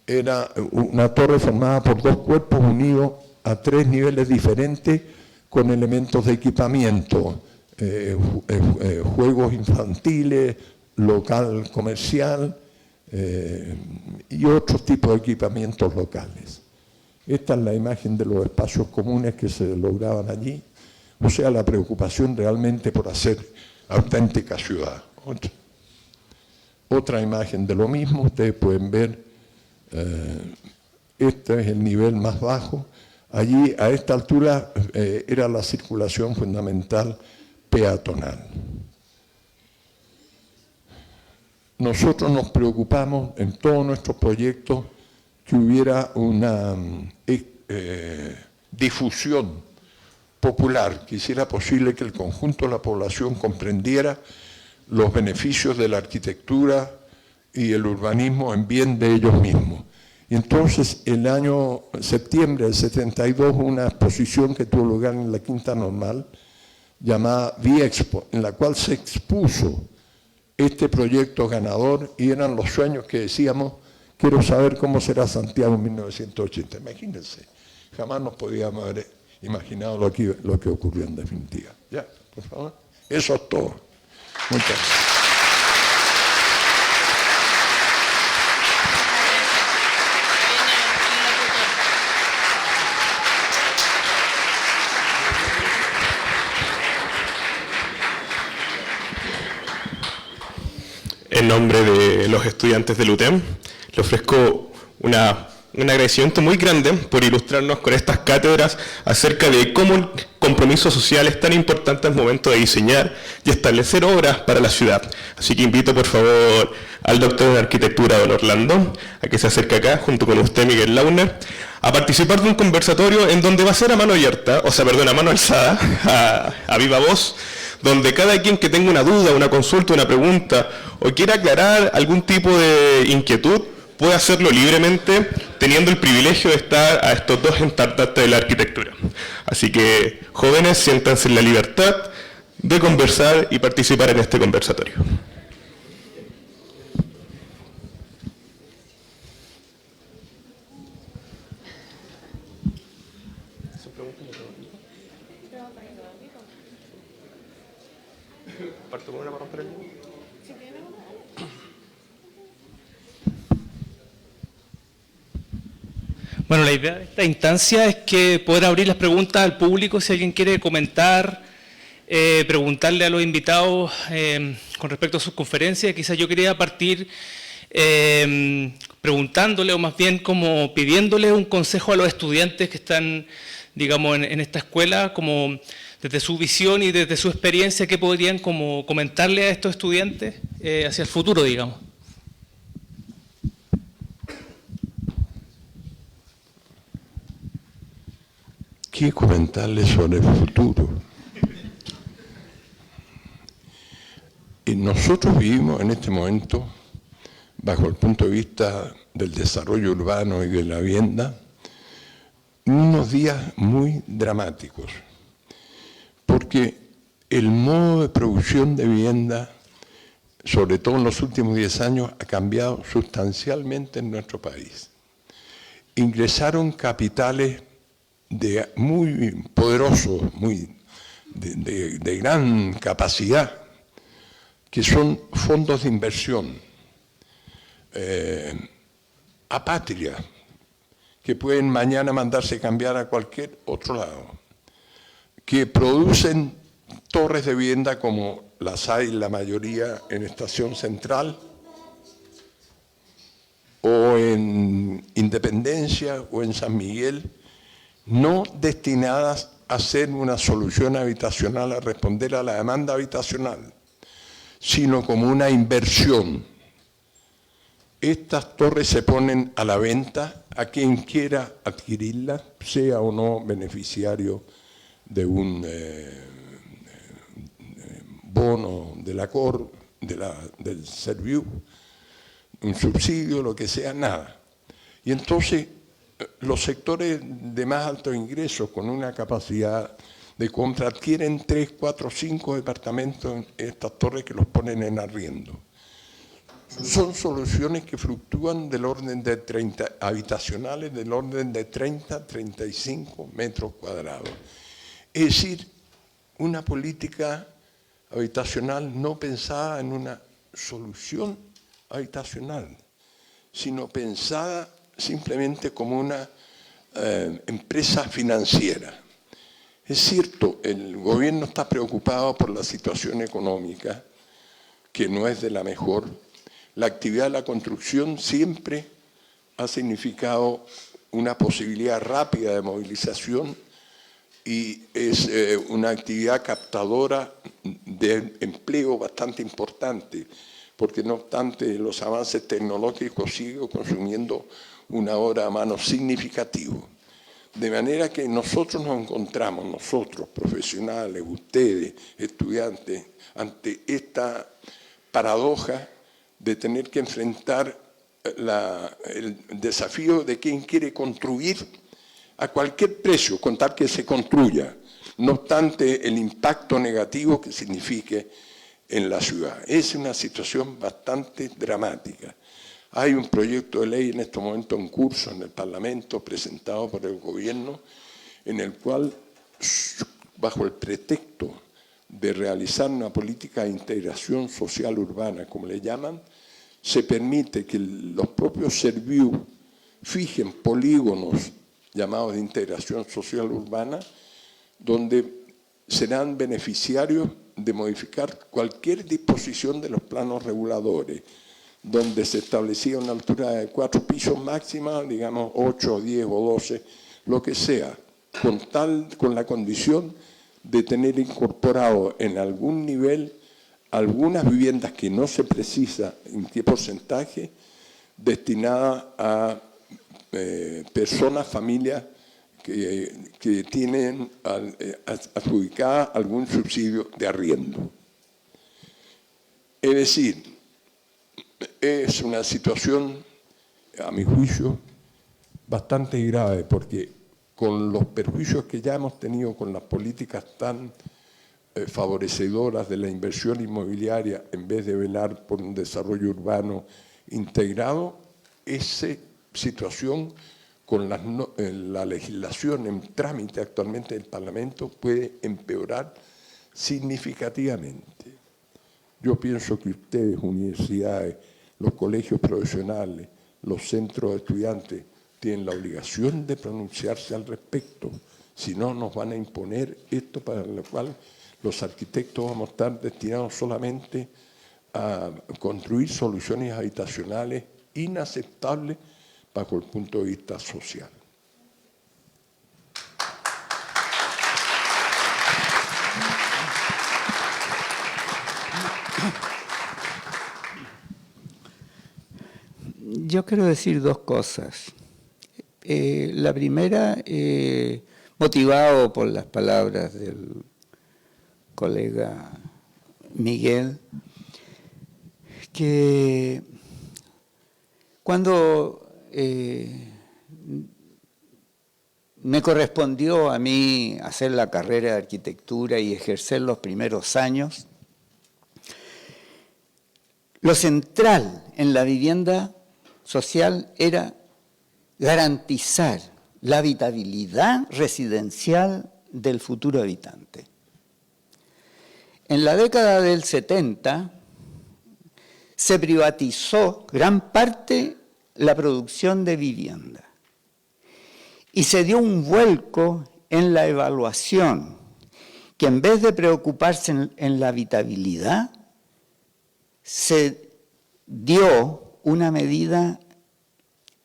Era una torre formada por dos cuerpos unidos a tres niveles diferentes con elementos de equipamiento, juegos infantiles, local comercial y otros tipos de equipamientos locales. Esta es la imagen de los espacios comunes que se lograban allí, o sea, la preocupación realmente por hacer auténtica ciudad. Otra imagen de lo mismo, ustedes pueden ver. Este es el nivel más bajo. Allí, a esta altura, era la circulación fundamental peatonal. Nosotros nos preocupamos en todos nuestros proyectos que hubiera una difusión popular, que hiciera posible que el conjunto de la población comprendiera los beneficios de la arquitectura y el urbanismo en bien de ellos mismos. Y entonces, el año septiembre del 72, una exposición que tuvo lugar en la Quinta Normal, llamada Viexpo, en la cual se expuso este proyecto ganador, y eran los sueños que decíamos: quiero saber cómo será Santiago en 1980. Imagínense, jamás nos podíamos haber imaginado lo que ocurrió en definitiva. Ya, por favor. Eso es todo. Muchas gracias. En nombre de los estudiantes del UTEM, le ofrezco un agradecimiento muy grande por ilustrarnos con estas cátedras acerca de cómo el compromiso social es tan importante al momento de diseñar y establecer obras para la ciudad. Así que invito por favor al doctor en arquitectura, don Orlando, a que se acerque acá, junto con usted, Miguel Launa, a participar de un conversatorio en donde va a ser a mano abierta, a mano alzada, a viva voz, donde cada quien que tenga una duda, una consulta, una pregunta o quiera aclarar algún tipo de inquietud puede hacerlo libremente, teniendo el privilegio de estar a estos dos estandartes de la arquitectura. Así que, jóvenes, siéntanse en la libertad de conversar y participar en este conversatorio. ¿Parto con una para romper el libro? Bueno, la idea de esta instancia es que poder abrir las preguntas al público, si alguien quiere comentar, preguntarle a los invitados con respecto a sus conferencias. Quizás yo quería partir preguntándole, o más bien como pidiéndole un consejo a los estudiantes que están, digamos, en esta escuela, como desde su visión y desde su experiencia, ¿qué podrían como comentarle a estos estudiantes hacia el futuro, digamos? ¿Qué comentarles sobre el futuro? Y nosotros vivimos en este momento, bajo el punto de vista del desarrollo urbano y de la vivienda, unos días muy dramáticos, porque el modo de producción de vivienda, sobre todo en los últimos 10 años, ha cambiado sustancialmente en nuestro país. Ingresaron capitales muy poderosos, de gran capacidad, que son fondos de inversión a patria, que pueden mañana mandarse cambiar a cualquier otro lado, que producen torres de vivienda como las hay la mayoría en Estación Central, o en Independencia o en San Miguel, no destinadas a ser una solución habitacional, a responder a la demanda habitacional, sino como una inversión. Estas torres se ponen a la venta a quien quiera adquirirlas, sea o no beneficiario de un bono de la COR, del Serviu, un subsidio, lo que sea, nada. Y entonces los sectores de más alto ingreso con una capacidad de compra adquieren 3, 4, 5 departamentos en estas torres que los ponen en arriendo. Son soluciones que fluctúan del orden de 30 habitacionales, del orden de 30, 35 metros cuadrados. Es decir, una política habitacional no pensada en una solución habitacional, sino pensada simplemente como una empresa financiera. Es cierto, el gobierno está preocupado por la situación económica, que no es de la mejor. La actividad de la construcción siempre ha significado una posibilidad rápida de movilización y es una actividad captadora de empleo bastante importante, porque no obstante los avances tecnológicos siguen consumiendo una hora a mano significativo. De manera que nosotros nos encontramos, nosotros, profesionales, ustedes, estudiantes, ante esta paradoja de tener que enfrentar el desafío de quien quiere construir a cualquier precio, con tal que se construya, no obstante el impacto negativo que signifique en la ciudad. Es una situación bastante dramática. Hay un proyecto de ley en este momento en curso en el Parlamento, presentado por el gobierno, en el cual, bajo el pretexto de realizar una política de integración social urbana, como le llaman, se permite que los propios Serviu fijen polígonos llamados de integración social urbana, donde serán beneficiarios de modificar cualquier disposición de los planos reguladores, donde se establecía una altura de 4 pisos máxima, digamos 8, 10 o 12, lo que sea, con la condición de tener incorporado en algún nivel algunas viviendas que no se precisa en qué porcentaje, destinadas a personas, familias que tienen adjudicada algún subsidio de arriendo. Es decir, es una situación, a mi juicio, bastante grave, porque con los perjuicios que ya hemos tenido con las políticas tan favorecedoras de la inversión inmobiliaria, en vez de velar por un desarrollo urbano integrado, esa situación con la legislación en trámite actualmente del Parlamento puede empeorar significativamente. Yo pienso que ustedes, universidades, los colegios profesionales, los centros de estudiantes, tienen la obligación de pronunciarse al respecto. Si no, nos van a imponer esto para lo cual los arquitectos vamos a estar destinados solamente a construir soluciones habitacionales inaceptables bajo el punto de vista social. Yo quiero decir dos cosas. La primera, motivado por las palabras del colega Miguel, que cuando me correspondió a mí hacer la carrera de arquitectura y ejercer los primeros años, lo central en la vivienda social era garantizar la habitabilidad residencial del futuro habitante. En la década del 70, se privatizó gran parte la producción de vivienda y se dio un vuelco en la evaluación, que en vez de preocuparse en la habitabilidad, se dio una medida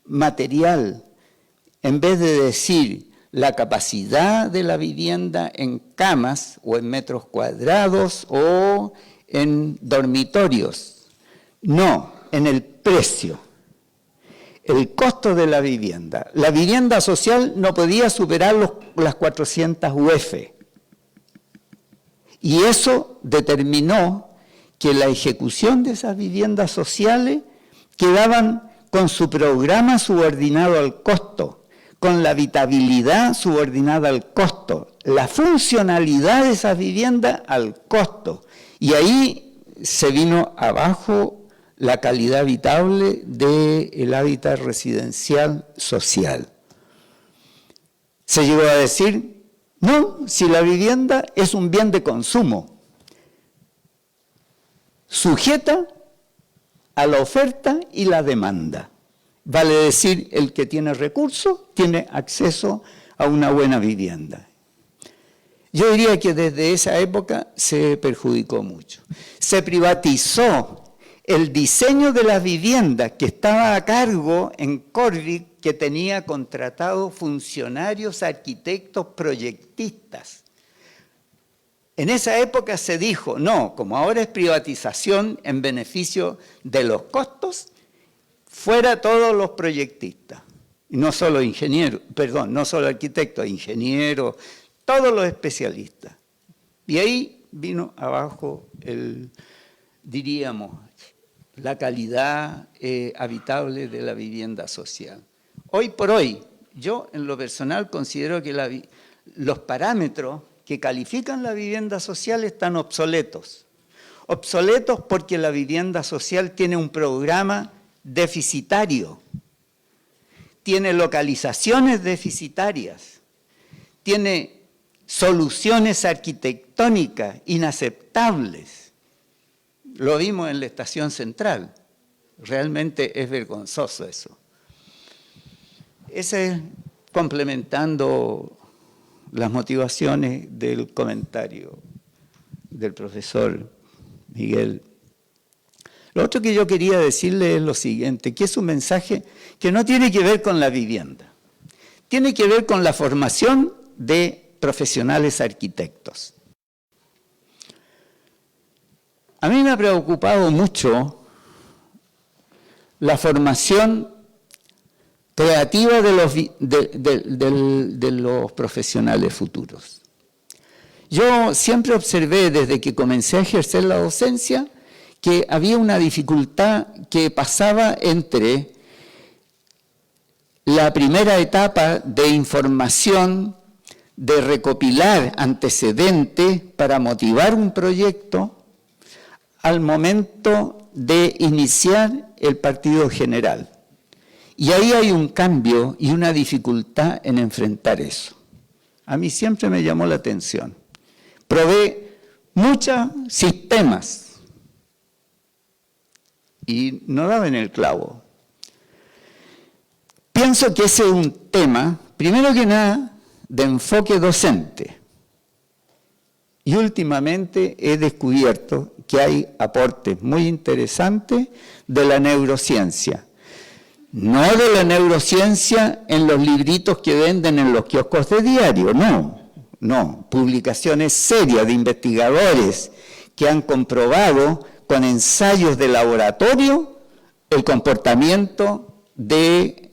material, en vez de decir la capacidad de la vivienda en camas o en metros cuadrados o en dormitorios. No, en el precio, el costo de la vivienda. La vivienda social no podía superar las 400 UF. Y eso determinó que la ejecución de esas viviendas sociales quedaban con su programa subordinado al costo, con la habitabilidad subordinada al costo, la funcionalidad de esas viviendas al costo. Y ahí se vino abajo la calidad habitable del hábitat residencial social. Se llegó a decir, no, si la vivienda es un bien de consumo, sujeta a la oferta y la demanda. Vale decir, el que tiene recursos tiene acceso a una buena vivienda. Yo diría que desde esa época se perjudicó mucho. Se privatizó el diseño de las viviendas que estaba a cargo en Corvic, que tenía contratados funcionarios, arquitectos, proyectistas. En esa época se dijo, no, como ahora es privatización en beneficio de los costos, fuera todos los proyectistas, y no solo ingenieros, perdón, no solo arquitectos, ingenieros, todos los especialistas. Y ahí vino abajo, diríamos, la calidad habitable de la vivienda social. Hoy por hoy, yo en lo personal considero que los parámetros que califican la vivienda social están obsoletos. Obsoletos porque la vivienda social tiene un programa deficitario, tiene localizaciones deficitarias, tiene soluciones arquitectónicas inaceptables. Lo vimos en la Estación Central. Realmente es vergonzoso eso. Ese es complementando las motivaciones del comentario del profesor Miguel. Lo otro que yo quería decirle es lo siguiente, que es un mensaje que no tiene que ver con la vivienda, tiene que ver con la formación de profesionales arquitectos. A mí me ha preocupado mucho la formación creativa de los profesionales futuros. Yo siempre observé desde que comencé a ejercer la docencia que había una dificultad que pasaba entre la primera etapa de información, de recopilar antecedentes para motivar un proyecto, al momento de iniciar el partido general. Y ahí hay un cambio y una dificultad en enfrentar eso. A mí siempre me llamó la atención. Probé muchos sistemas y no daba en el clavo. Pienso que ese es un tema, primero que nada, de enfoque docente. Y últimamente he descubierto que hay aportes muy interesantes de la neurociencia. No de la neurociencia en los libritos que venden en los kioscos de diario, no. Publicaciones serias de investigadores que han comprobado con ensayos de laboratorio el comportamiento del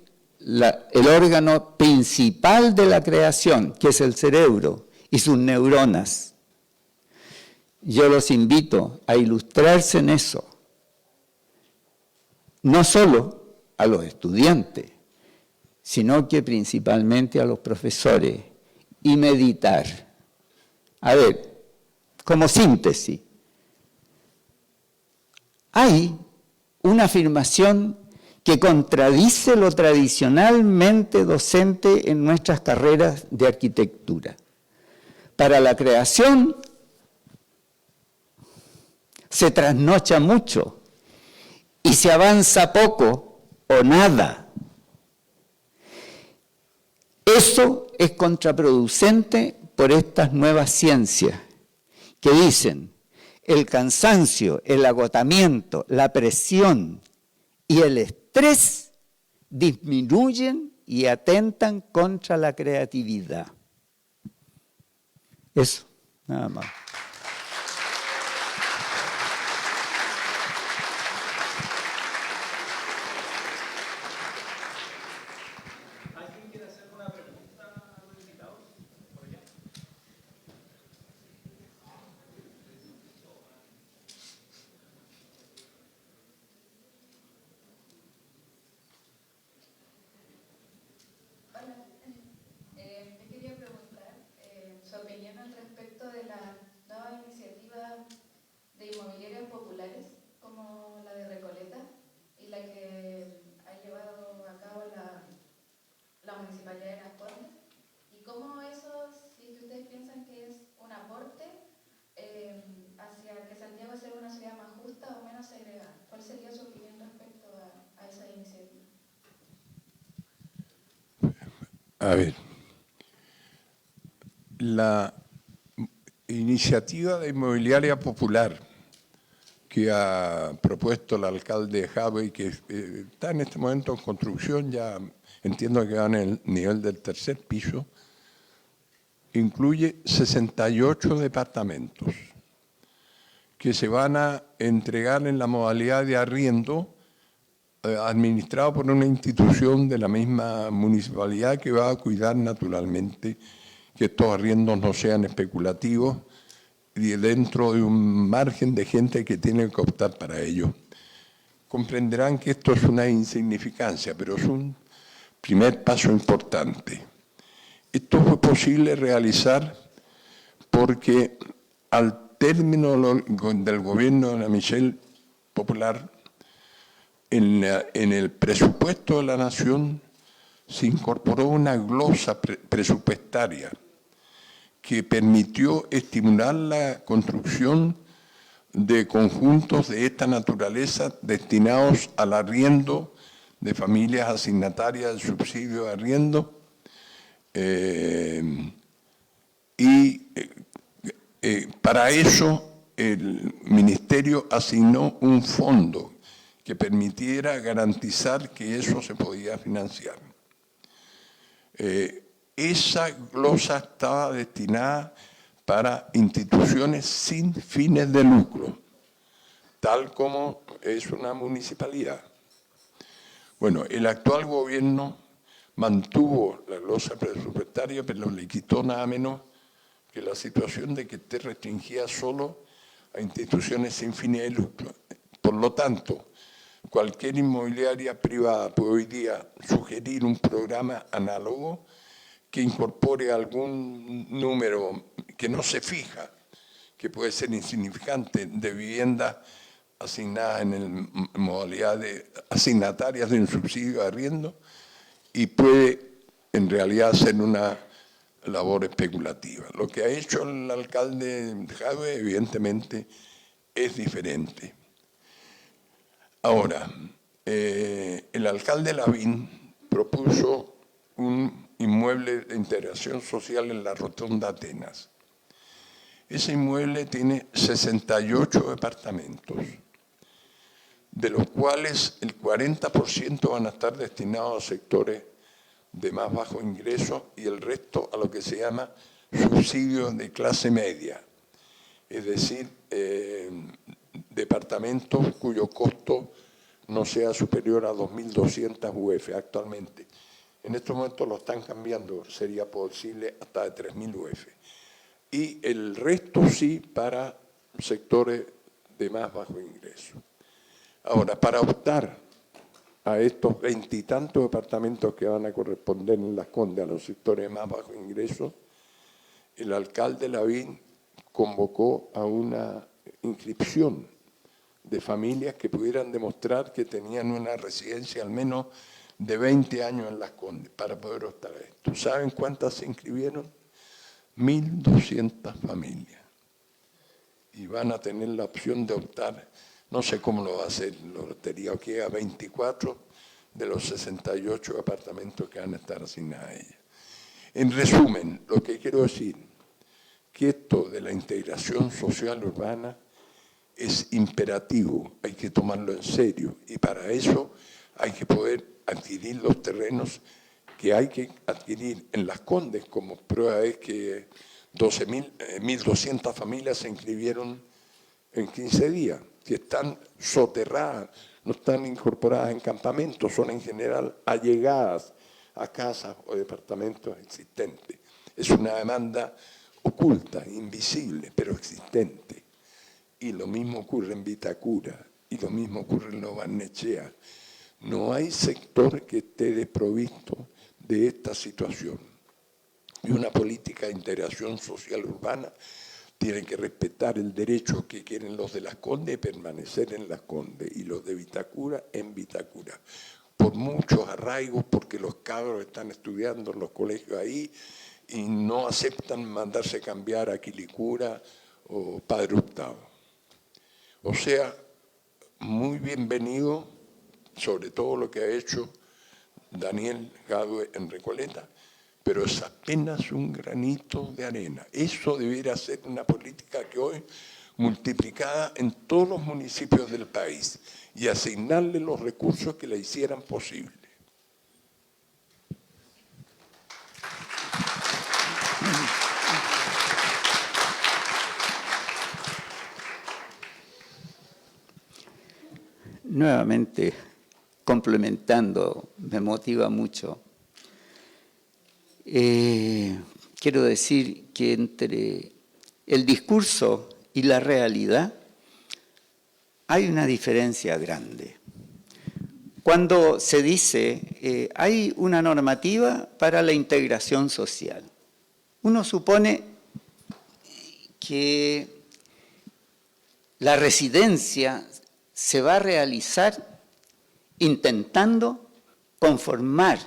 órgano principal de la creación, que es el cerebro y sus neuronas. Yo los invito a ilustrarse en eso, no solo a los estudiantes, sino que principalmente a los profesores, y meditar. A ver, como síntesis, hay una afirmación que contradice lo tradicionalmente docente en nuestras carreras de arquitectura. Para la creación se trasnocha mucho y se avanza poco o nada. Eso es contraproducente por estas nuevas ciencias que dicen el cansancio, el agotamiento, la presión y el estrés disminuyen y atentan contra la creatividad. Eso, nada más. Inmobiliarias populares como la de Recoleta y la que ha llevado a cabo la Municipalidad de Las Condes, y cómo eso, si ustedes piensan que es un aporte hacia que Santiago sea una ciudad más justa o menos segregada. ¿Cuál sería su opinión respecto a esa iniciativa? A ver, la iniciativa de inmobiliaria popular que ha propuesto el alcalde Jave y que está en este momento en construcción, ya entiendo que va en el nivel del tercer piso, incluye 68 departamentos que se van a entregar en la modalidad de arriendo administrado por una institución de la misma municipalidad que va a cuidar naturalmente que estos arriendos no sean especulativos y dentro de un margen de gente que tiene que optar para ello. Comprenderán que esto es una insignificancia, pero es un primer paso importante. Esto fue posible realizar porque al término del gobierno de la Michelle Popular, en el presupuesto de la Nación se incorporó una glosa presupuestaria que permitió estimular la construcción de conjuntos de esta naturaleza destinados al arriendo de familias asignatarias del subsidio de arriendo para eso el Ministerio asignó un fondo que permitiera garantizar que eso se podía financiar. Esa glosa estaba destinada para instituciones sin fines de lucro, tal como es una municipalidad. Bueno, el actual gobierno mantuvo la glosa presupuestaria, pero le quitó nada menos que la situación de que esté restringida solo a instituciones sin fines de lucro. Por lo tanto, cualquier inmobiliaria privada puede hoy día sugerir un programa análogo que incorpore algún número que no se fija, que puede ser insignificante, de viviendas asignadas en modalidad de asignatarias de un subsidio de arriendo, y puede en realidad ser una labor especulativa. Lo que ha hecho el alcalde Jave, evidentemente, es diferente. Ahora, el alcalde Lavín propuso un inmueble de integración social en la Rotonda Atenas. Ese inmueble tiene 68 departamentos, de los cuales el 40% van a estar destinados a sectores de más bajo ingreso y el resto a lo que se llama subsidios de clase media, es decir, departamentos cuyo costo no sea superior a 2.200 UF actualmente. En estos momentos lo están cambiando, sería posible hasta de 3.000 UF. Y el resto sí para sectores de más bajo ingreso. Ahora, para optar a estos 20 y tantos departamentos que van a corresponder en Las Condes a los sectores de más bajo ingreso, el alcalde Lavín convocó a una inscripción de familias que pudieran demostrar que tenían una residencia al menos de 20 años en Las Condes para poder optar a esto. ¿Saben cuántas se inscribieron? 1.200 familias. Y van a tener la opción de optar No sé cómo lo va a hacer la lotería, o que a 24 de los 68 apartamentos que van a estar asignados a ella. En resumen, lo que quiero decir, que esto de la integración social urbana es imperativo, hay que tomarlo en serio, y para eso hay que poder adquirir los terrenos que hay que adquirir en Las Condes. Como prueba es que 1.200 familias se inscribieron en 15 días, que están soterradas, no están incorporadas en campamentos, son en general allegadas a casas o departamentos existentes. Es una demanda oculta, invisible, pero existente. Y lo mismo ocurre en Vitacura, y lo mismo ocurre en Lo Barnechea. No hay sector que esté desprovisto de esta situación. Y una política de integración social urbana tiene que respetar el derecho que quieren los de Las Condes de permanecer en Las Condes y los de Vitacura en Vitacura. Por muchos arraigos, porque los cabros están estudiando en los colegios ahí y no aceptan mandarse cambiar a Quilicura o Padre Hurtado. O sea, muy bienvenido, sobre todo lo que ha hecho Daniel Jadue en Recoleta, pero es apenas un granito de arena. Eso debería ser una política que hoy multiplicada en todos los municipios del país y asignarle los recursos que la hicieran posible. Nuevamente, complementando, me motiva mucho. Quiero decir que entre el discurso y la realidad hay una diferencia grande. Cuando se dice hay una normativa para la integración social, uno supone que la residencia se va a realizar intentando conformar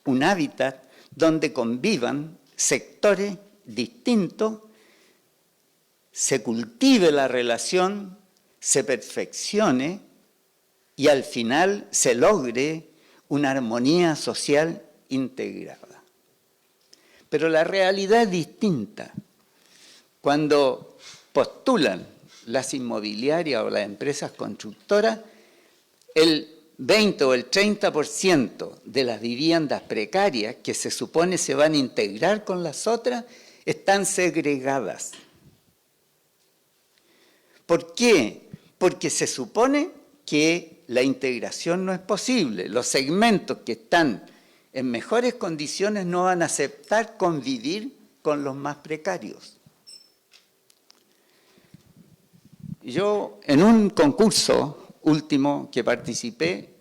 un hábitat donde convivan sectores distintos, se cultive la relación, se perfeccione y al final se logre una armonía social integrada. Pero la realidad es distinta. Cuando postulan las inmobiliarias o las empresas constructoras, el 20 o el 30% de las viviendas precarias que se supone se van a integrar con las otras están segregadas. ¿Por qué? Porque se supone que la integración no es posible. Los segmentos que están en mejores condiciones no van a aceptar convivir con los más precarios. Yo, en un concurso último que participé,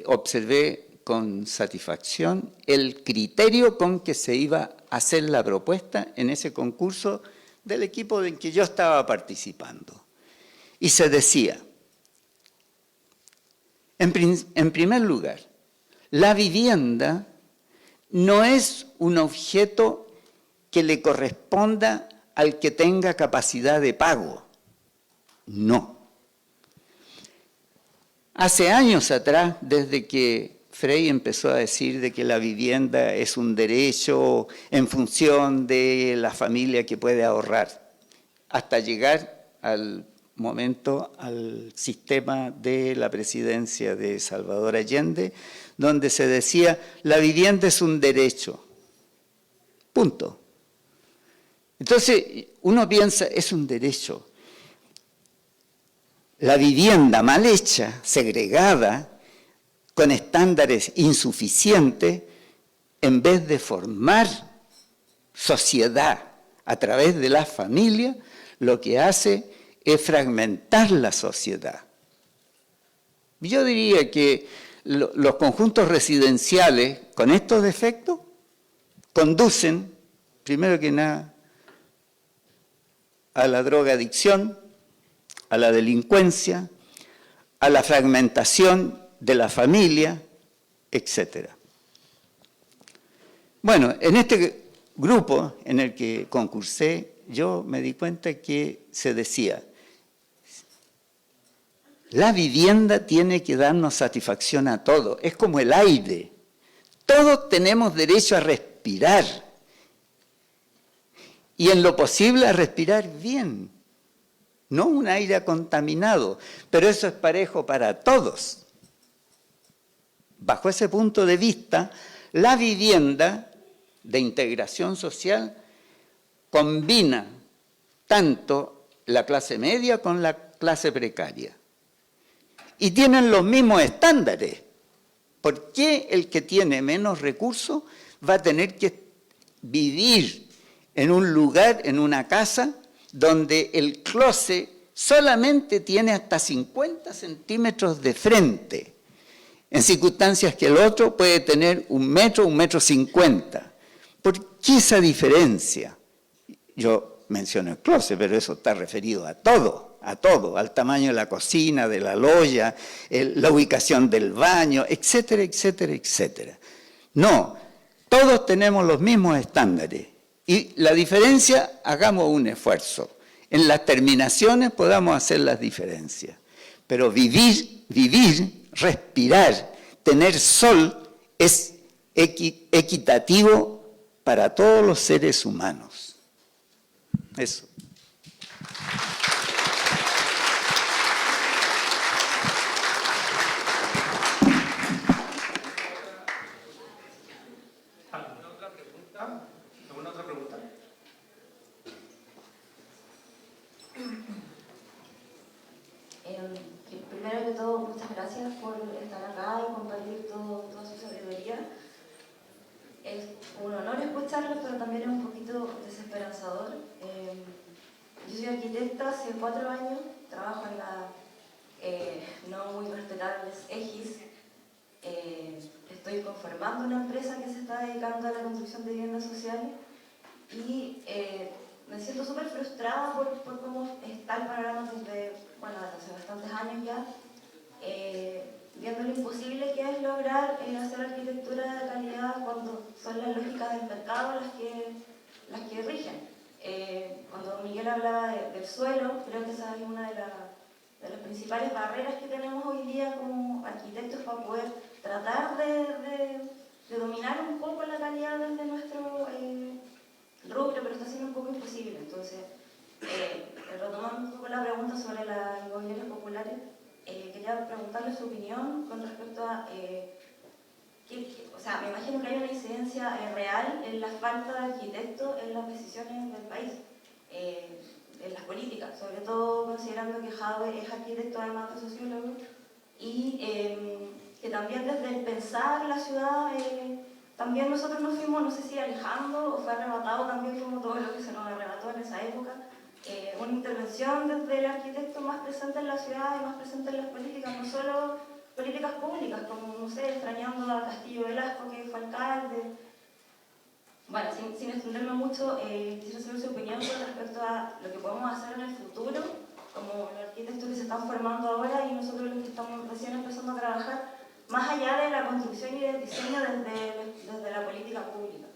observé con satisfacción el criterio con que se iba a hacer la propuesta en ese concurso del equipo en que yo estaba participando. Y se decía, en primer lugar, la vivienda no es un objeto que le corresponda al que tenga capacidad de pago. No. Hace años atrás, desde que Frey empezó a decir de que la vivienda es un derecho en función de la familia que puede ahorrar, hasta llegar al momento al sistema de la presidencia de Salvador Allende, donde se decía la vivienda es un derecho. Punto. Entonces, uno piensa, es un derecho. La vivienda mal hecha, segregada, con estándares insuficientes, en vez de formar sociedad a través de la familia, lo que hace es fragmentar la sociedad. Yo diría que los conjuntos residenciales con estos defectos conducen, primero que nada, a la drogadicción, a la delincuencia, a la fragmentación de la familia, etc. Bueno, en este grupo en el que concursé, yo me di cuenta que se decía, La vivienda tiene que darnos satisfacción a todos. Es como el aire. Todos tenemos derecho a respirar. Y en lo posible a respirar bien. No un aire contaminado. Pero eso es parejo para todos. Bajo ese punto de vista, la vivienda de integración social combina tanto la clase media con la clase precaria. Y tienen los mismos estándares. ¿Por qué el que tiene menos recursos va a tener que vivir en un lugar, en una casa, donde el closet solamente tiene hasta 50 centímetros de frente, en circunstancias que el otro puede tener 1 metro, 1,50 metros? ¿Por qué esa diferencia? Yo menciono el closet, pero eso está referido a todo, al tamaño de la cocina, de la lolla, la ubicación del baño, etcétera, etcétera, etcétera. No, todos tenemos los mismos estándares y la diferencia, hagamos un esfuerzo. En las terminaciones podamos hacer las diferencias, pero vivir, respirar, tener sol es equitativo para todos los seres humanos. Eso. ¿Alguna otra pregunta? Primero que todo, muchas gracias por estar acá y compartir toda su sabiduría. Es un honor escucharlo, pero también es un poquito desesperanzador. Yo soy arquitecta hace 4 años, trabajo en la no muy respetables EGIS. Estoy conformando una empresa que se está dedicando a la construcción de viviendas sociales y me siento súper frustrada por cómo está el panorama desde hace bastantes años ya, viendo lo imposible que es lograr hacer arquitectura de calidad cuando son las lógicas del mercado las que rigen. Cuando Miguel hablaba del suelo, creo que esa es una de las principales barreras que tenemos hoy día como arquitectos para poder tratar de dominar un poco la calidad desde nuestro rubro, pero está siendo un poco imposible. Entonces, retomando un poco la pregunta sobre las inmobiliarias populares, quería preguntarle su opinión con respecto a me imagino que hay una incidencia real en la falta de arquitectos en las decisiones del país, en las políticas, sobre todo considerando que Jadwe es arquitecto además de sociólogo, y que también desde el pensar la ciudad, también nosotros nos fuimos, no sé si alejando o fue arrebatado también como todo lo que se nos arrebató en esa época, una intervención desde el arquitecto más presente en la ciudad y más presente en las políticas, no solo políticas públicas, como, no sé, extrañando a Castillo Velasco, que fue alcalde. Bueno, sin extenderme mucho, quisiera saber su opinión con respecto a lo que podemos hacer en el futuro, como los arquitectos que se están formando ahora y nosotros los que estamos recién empezando a trabajar, más allá de la construcción y del diseño desde la política pública,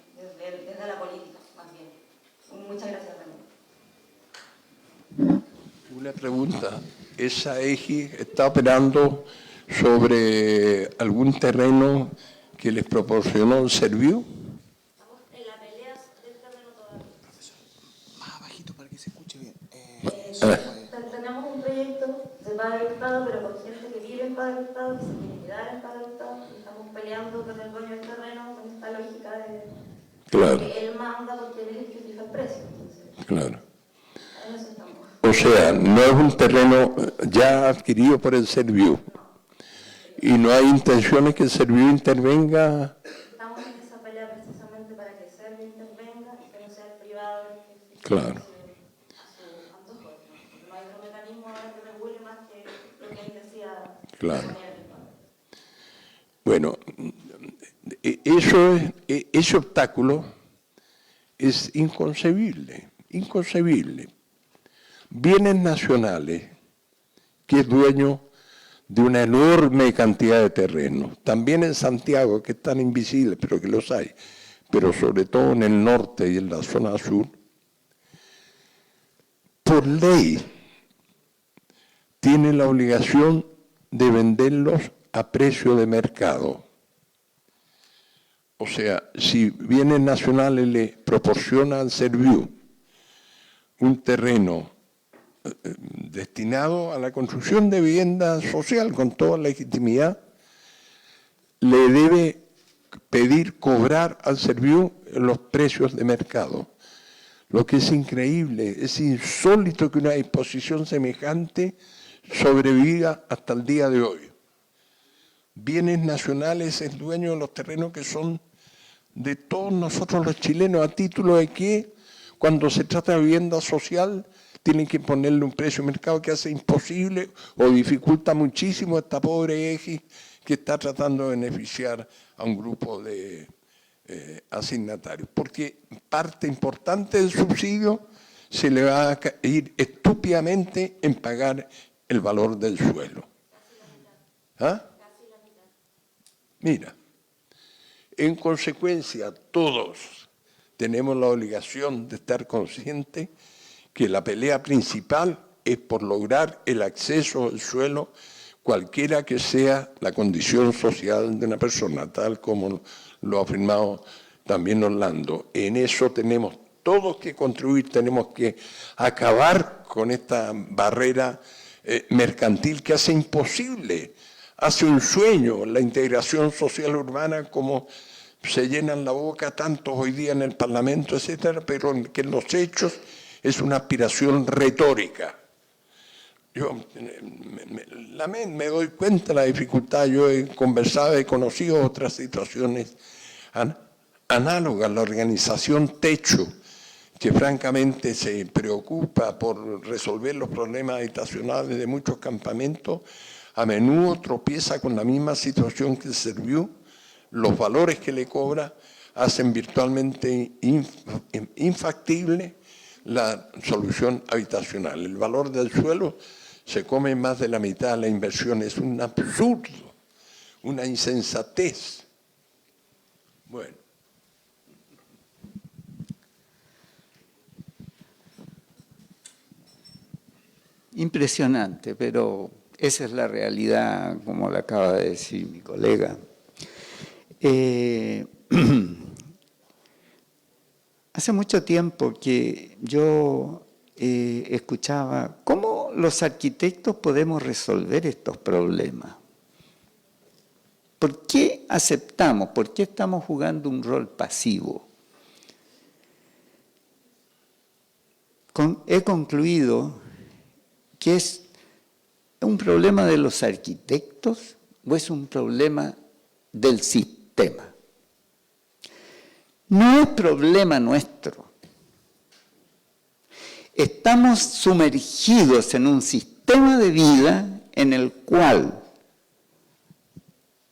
desde la política, más bien. Muchas gracias también. Una pregunta. ¿Esa EGI está operando sobre algún terreno que les proporcionó el Serviu? Estamos en la pelea del terreno todavía. Profesor, más bajito para que se escuche bien. Tenemos un proyecto de Padre Hurtado, pero con gente que vive en Padre Hurtado, que se quiere quedar en Padre Hurtado, y estamos peleando con el dueño del terreno con esta lógica de que él manda porque él es el que fija el precio. Entonces, Claro. en eso estamos. O sea, no es un terreno ya adquirido por el Serviu. Y no hay intenciones que el Serviu intervenga. Estamos en esa pelea precisamente para que el Serviu intervenga y que no sea el privado el que fije Claro. a su antojo. No hay otro mecanismo ahora que regule más que lo que él decía. Claro. poner el pago. Bueno, ese obstáculo es inconcebible, inconcebible. Bienes nacionales, que es dueño de una enorme cantidad de terrenos, también en Santiago, que están invisibles, pero que los hay, pero sobre todo en el norte y en la zona sur, por ley, tiene la obligación de venderlos a precio de mercado. O sea, si Bienes Nacionales le proporciona al Serviu un terreno destinado a la construcción de vivienda social con toda legitimidad, le debe pedir cobrar al Serviu los precios de mercado. Lo que es increíble, es insólito que una disposición semejante sobreviva hasta el día de hoy. Bienes Nacionales es dueño de los terrenos que son de todos nosotros los chilenos, a título de que cuando se trata de vivienda social tienen que ponerle un precio de mercado que hace imposible o dificulta muchísimo a esta pobre EGI que está tratando de beneficiar a un grupo de asignatarios. Porque parte importante del subsidio se le va a ir estúpidamente en pagar el valor del suelo. ¿Ah? Mira, en consecuencia, todos tenemos la obligación de estar conscientes que la pelea principal es por lograr el acceso al suelo, cualquiera que sea la condición social de una persona, tal como lo ha afirmado también Orlando. En eso tenemos todos que contribuir, tenemos que acabar con esta barrera mercantil que hace imposible, hace un sueño la integración social urbana, como se llenan la boca tantos hoy día en el Parlamento, etcétera, pero que en los hechos es una aspiración retórica. Yo me doy cuenta de la dificultad, yo he conversado, he conocido otras situaciones análogas, la organización Techo, que francamente se preocupa por resolver los problemas habitacionales de muchos campamentos, a menudo tropieza con la misma situación que Serviu. Los valores que le cobra hacen virtualmente infactible la solución habitacional. El valor del suelo se come más de la mitad de la inversión. Es un absurdo, una insensatez. Bueno. Impresionante, pero esa es la realidad, como lo acaba de decir mi colega. Hace mucho tiempo que yo escuchaba cómo los arquitectos podemos resolver estos problemas. ¿Por qué aceptamos? ¿Por qué estamos jugando un rol pasivo? He concluido que es un problema de los arquitectos o es un problema del sistema. No es problema nuestro. Estamos sumergidos en un sistema de vida en el cual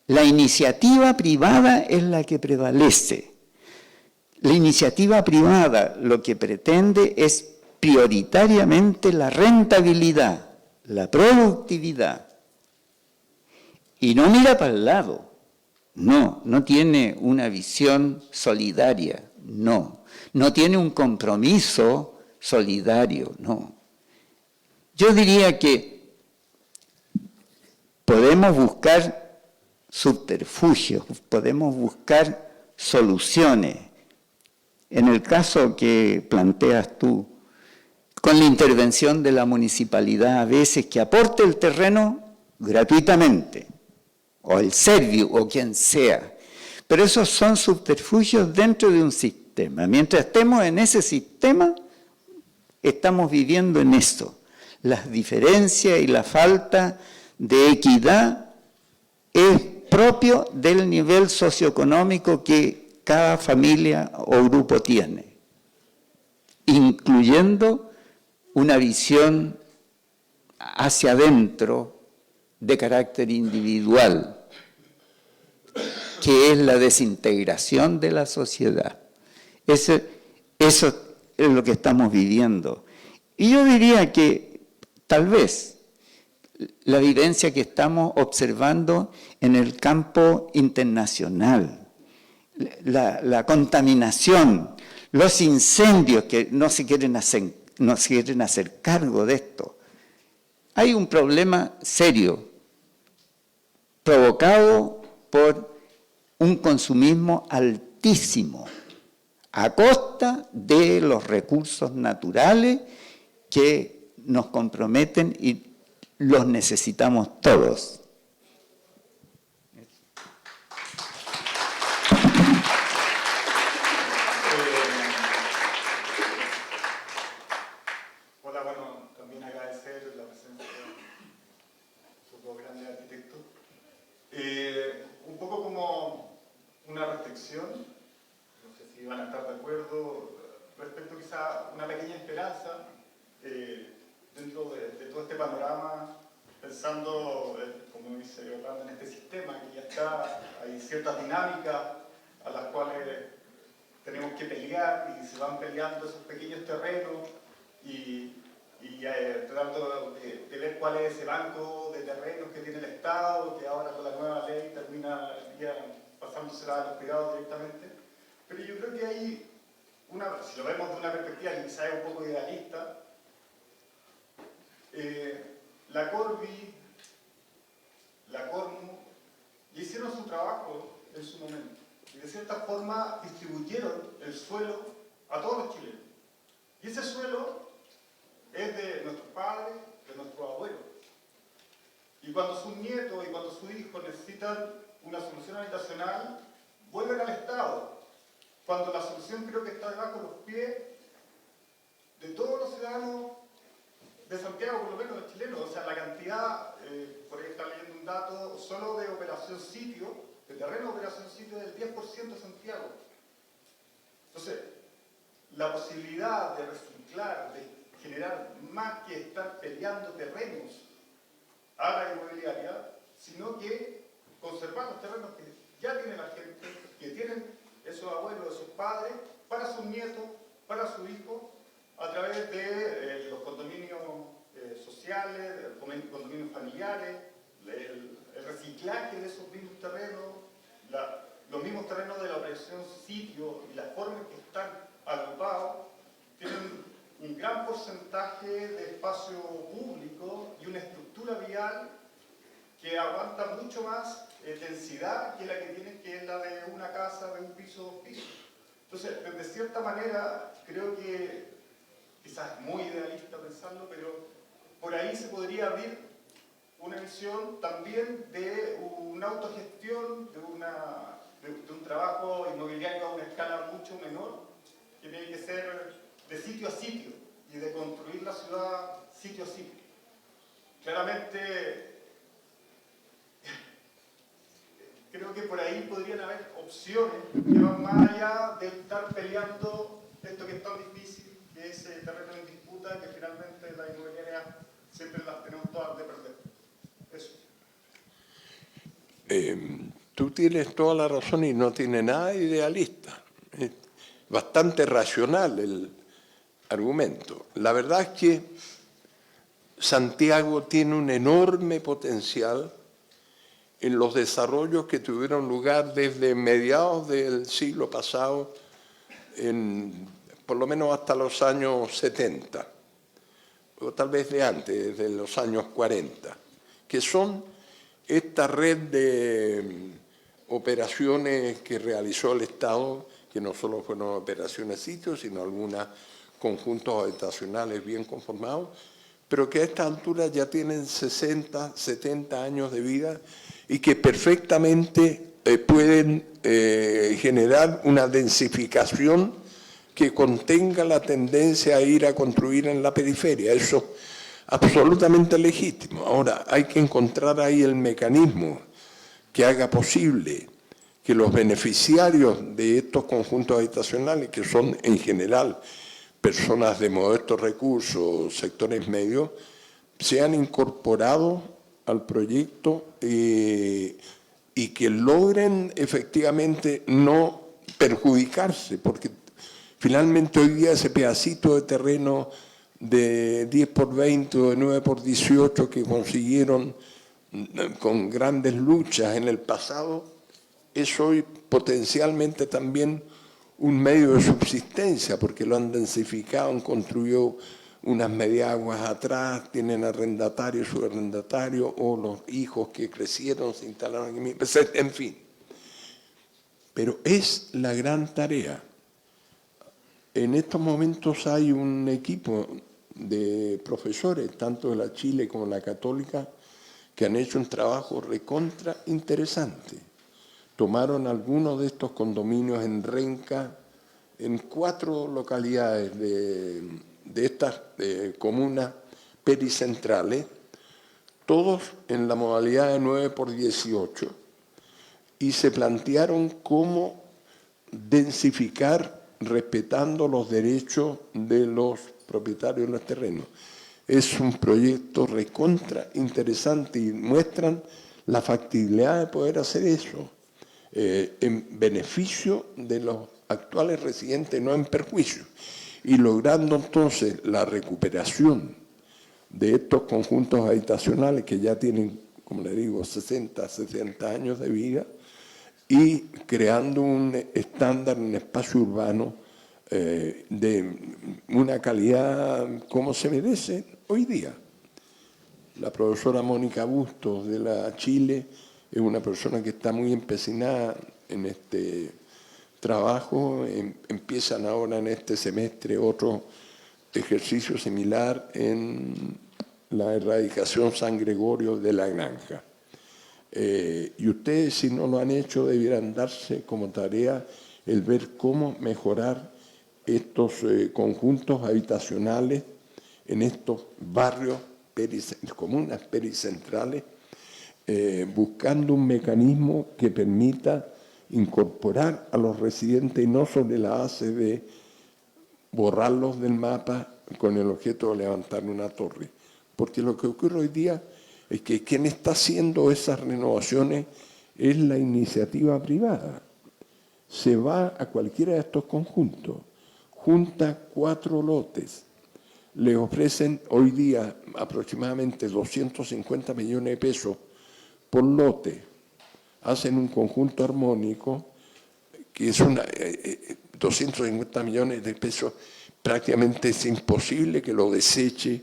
la iniciativa privada es la que prevalece. La iniciativa privada lo que pretende es prioritariamente la rentabilidad, la productividad. Y no mira para el lado. No tiene una visión solidaria, no tiene un compromiso solidario, no. Yo diría que podemos buscar subterfugios, podemos buscar soluciones. En el caso que planteas tú, con la intervención de la municipalidad a veces que aporte el terreno gratuitamente, o el Serviu, o quien sea. Pero esos son subterfugios dentro de un sistema. Mientras estemos en ese sistema, estamos viviendo en esto. Las diferencias y la falta de equidad es propio del nivel socioeconómico que cada familia o grupo tiene, incluyendo una visión hacia adentro de carácter individual, que es la desintegración de la sociedad. Eso es lo que estamos viviendo. Y yo diría que tal vez la vivencia que estamos observando en el campo internacional, la contaminación, los incendios que no se quieren hacer cargo de esto, hay un problema serio provocado por un consumismo altísimo a costa de los recursos naturales que nos comprometen y los necesitamos todos. Hola, bueno, también agradecer la presencia de estos dos grandes arquitectos. Un poco como una reflexión, no sé si van a estar de acuerdo, respecto quizá a una pequeña esperanza dentro de todo este panorama, pensando, como dice Orlando, en este sistema que ya está, hay ciertas dinámicas a las cuales tenemos que pelear y se van peleando esos pequeños terrenos y tratando de ver cuál es ese banco de terrenos que tiene el Estado, que ahora con la nueva ley termina pasándosela a los privados directamente. Pero yo creo que hay si lo vemos de una perspectiva que quizás es un poco idealista, la Corby, la Cormu, hicieron su trabajo en su momento y de cierta forma distribuyeron el suelo a todos los chilenos. Y ese suelo es de nuestros padres, de nuestros abuelos. Y cuando sus nietos y cuando sus hijos necesitan una solución habitacional, vuelven al Estado. Cuando la solución creo que está debajo de los pies de todos los ciudadanos de Santiago, por lo menos los chilenos. O sea, la cantidad, por ahí está leyendo un dato, solo de operación sitio, de terreno de operación sitio, del 10% de Santiago. Entonces, la posibilidad de reciclar, de generar más que estar peleando terrenos a la inmobiliaria, sino que conservar los terrenos que ya tiene la gente, que tienen esos abuelos, esos padres, para sus nietos, para sus hijos, a través de los condominios sociales, de los condominios familiares, el reciclaje de esos mismos terrenos, los mismos terrenos de la operación sitio y la forma en que están agrupados, tienen un gran porcentaje de espacio público y una estructura vial que aguanta mucho más densidad que la que tienen, que es la de una casa de un piso, dos pisos. Entonces, de cierta manera, creo que quizás es muy idealista pensarlo, pero por ahí se podría abrir una visión también de una autogestión, de un trabajo inmobiliario a una escala mucho menor, que tiene que ser de sitio a sitio y de construir la ciudad sitio a sitio. Claramente, creo que por ahí podrían haber opciones que van más allá de estar peleando esto que es tan difícil, que es el terreno en disputa, que finalmente la inmobiliaria siempre las tenemos todas de perder. Eso. Tú tienes toda la razón y no tiene nada idealista. Es bastante racional el argumento. La verdad es que Santiago tiene un enorme potencial en los desarrollos que tuvieron lugar desde mediados del siglo pasado, por lo menos hasta los años 70, o tal vez de antes, desde los años 40, que son esta red de operaciones que realizó el Estado, que no solo fueron operaciones sitios, sino algunos conjuntos habitacionales bien conformados, pero que a esta altura ya tienen 60, 70 años de vida y que perfectamente pueden generar una densificación que contenga la tendencia a ir a construir en la periferia. Eso es absolutamente legítimo. Ahora, hay que encontrar ahí el mecanismo que haga posible que los beneficiarios de estos conjuntos habitacionales, que son en general personas de modestos recursos, sectores medios, sean incorporados al proyecto y que logren efectivamente no perjudicarse, porque finalmente hoy día ese pedacito de terreno de 10 por 20 o de 9 por 18 que consiguieron con grandes luchas en el pasado, es hoy potencialmente también un medio de subsistencia, porque lo han densificado, han construido unas mediaguas atrás, tienen arrendatario, subarrendatario, o los hijos que crecieron, se instalaron en en fin. Pero es la gran tarea. En estos momentos hay un equipo de profesores, tanto de la Chile como de la Católica, que han hecho un trabajo recontra interesante. Tomaron algunos de estos condominios en Renca, en 4 localidades de estas comunas pericentrales, todos en la modalidad de 9×18, y se plantearon cómo densificar respetando los derechos de los propietarios de los terrenos. Es un proyecto recontra interesante y muestran la factibilidad de poder hacer eso en beneficio de los actuales residentes, no en perjuicio, y logrando entonces la recuperación de estos conjuntos habitacionales que ya tienen, como le digo, 60, 70 años de vida, y creando un estándar en espacio urbano de una calidad como se merece hoy día. La profesora Mónica Bustos de la Chile es una persona que está muy empecinada en este trabajo. Empiezan ahora en este semestre otro ejercicio similar en la erradicación San Gregorio de la Granja. Y ustedes, si no lo han hecho, debieran darse como tarea el ver cómo mejorar estos conjuntos habitacionales en estos barrios, comunas pericentrales, buscando un mecanismo que permita incorporar a los residentes y no sobre la base de borrarlos del mapa con el objeto de levantar una torre. Porque lo que ocurre hoy día es que quien está haciendo esas renovaciones es la iniciativa privada. Se va a cualquiera de estos conjuntos, junta 4 lotes, le ofrecen hoy día aproximadamente 250 millones de pesos por lote, hacen un conjunto armónico que es 250 millones de pesos, prácticamente es imposible que lo deseche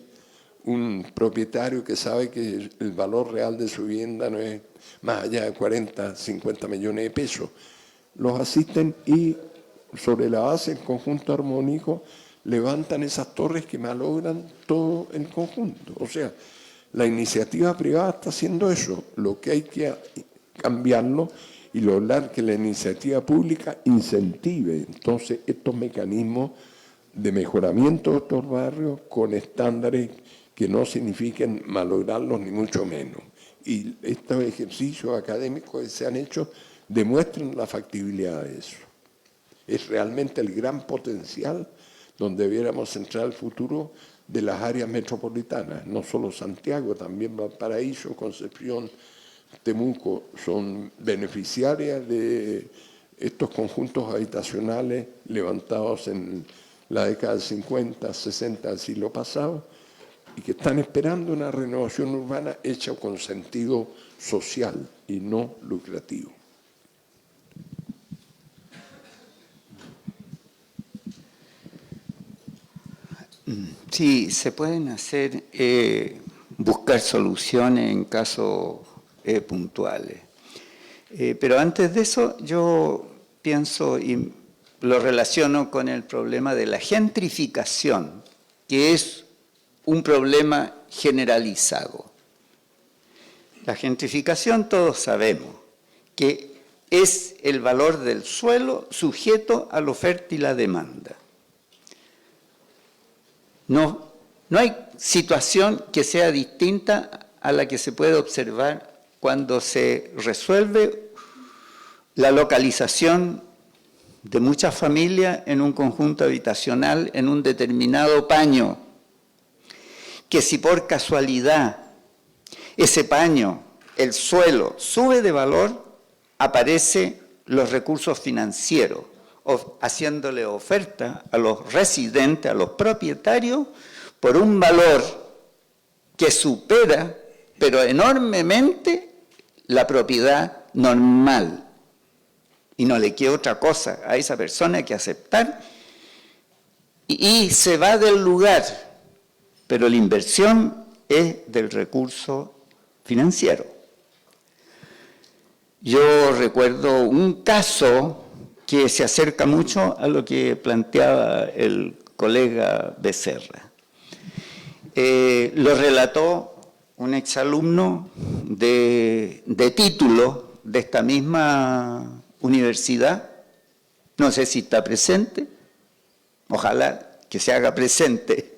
un propietario que sabe que el valor real de su vivienda no es más allá de 40, 50 millones de pesos. Los asisten y sobre la base del conjunto armónico levantan esas torres que malogran todo el conjunto. O sea, la iniciativa privada está haciendo eso. Lo que hay que cambiarlo y lograr que la iniciativa pública incentive entonces estos mecanismos de mejoramiento de estos barrios con estándares que no signifiquen malograrlos ni mucho menos. Y estos ejercicios académicos que se han hecho demuestran la factibilidad de eso. Es realmente el gran potencial donde debiéramos centrar el futuro de las áreas metropolitanas, no solo Santiago, también Valparaíso, Concepción, Temuco, son beneficiarias de estos conjuntos habitacionales levantados en la década del 50, 60 del siglo pasado y que están esperando una renovación urbana hecha con sentido social y no lucrativo. Sí, se pueden hacer, buscar soluciones en casos puntuales. Pero antes de eso, yo pienso y lo relaciono con el problema de la gentrificación, que es un problema generalizado. La gentrificación, todos sabemos, que es el valor del suelo sujeto a la oferta y la demanda. No hay situación que sea distinta a la que se puede observar cuando se resuelve la localización de muchas familias en un conjunto habitacional en un determinado paño, que si por casualidad ese paño, el suelo, sube de valor, aparecen los recursos financieros, haciéndole oferta a los residentes, a los propietarios, por un valor que supera, pero enormemente, la propiedad normal. Y no le queda otra cosa a esa persona que aceptar, y se va del lugar. pero la inversión es del recurso financiero. Yo recuerdo un caso que se acerca mucho a lo que planteaba el colega Becerra. Lo relató un exalumno de título de esta misma universidad, no sé si está presente, ojalá que se haga presente.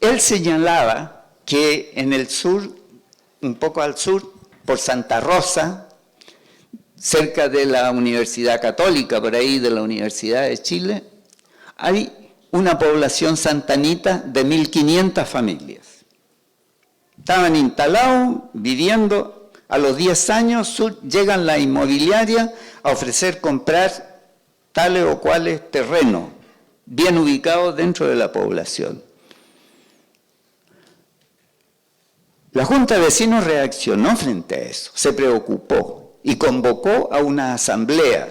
Él señalaba que en el sur, un poco al sur, por Santa Rosa, cerca de la Universidad Católica, por ahí de la Universidad de Chile, hay una población santanita de 1.500 familias. Estaban instalados, viviendo, a los 10 años llegan la inmobiliaria a ofrecer comprar tales o cuales terrenos, bien ubicados dentro de la población. La Junta de Vecinos reaccionó frente a eso, se preocupó y convocó a una asamblea.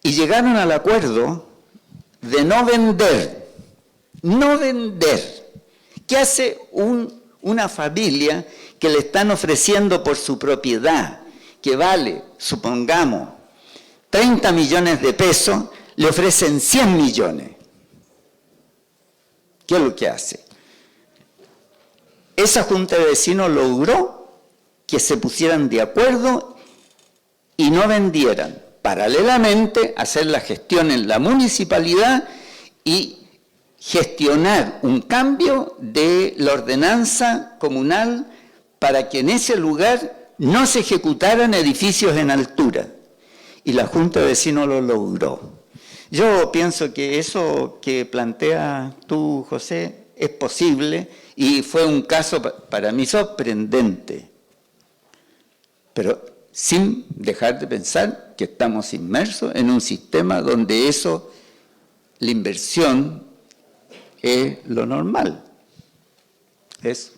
Y llegaron al acuerdo de no vender. No vender. ¿Qué hace una familia que le están ofreciendo por su propiedad, que vale, supongamos, 30 millones de pesos, le ofrecen 100 millones? ¿Qué es lo que hace? Esa Junta de Vecinos logró que se pusieran de acuerdo y no vendieran. Paralelamente, hacer la gestión en la municipalidad y gestionar un cambio de la ordenanza comunal para que en ese lugar no se ejecutaran edificios en altura. Y la Junta de Vecinos lo logró. Yo pienso que eso que plantea tú, José, es posible y fue un caso para mí sorprendente. Pero sin dejar de pensar que estamos inmersos en un sistema donde eso, la inversión, es lo normal. Eso.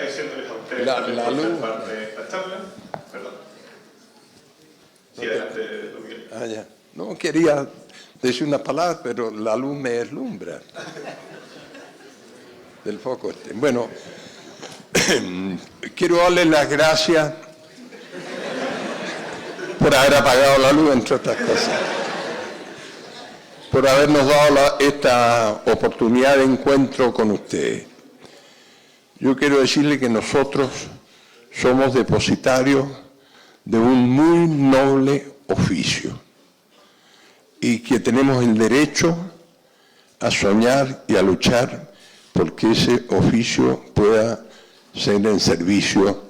agradeciéndoles a ustedes La también por ser luz. parte de esta charla. Perdón. Sí, adelante, don Miguel. Ah, ya. No quería decir una palabra, pero la luz me deslumbra. Del foco este. Bueno, quiero darles las gracias por haber apagado la luz, entre otras cosas. Por habernos dado esta oportunidad de encuentro con ustedes. Yo quiero decirle que nosotros somos depositarios de un muy noble oficio y que tenemos el derecho a soñar y a luchar porque ese oficio pueda ser en servicio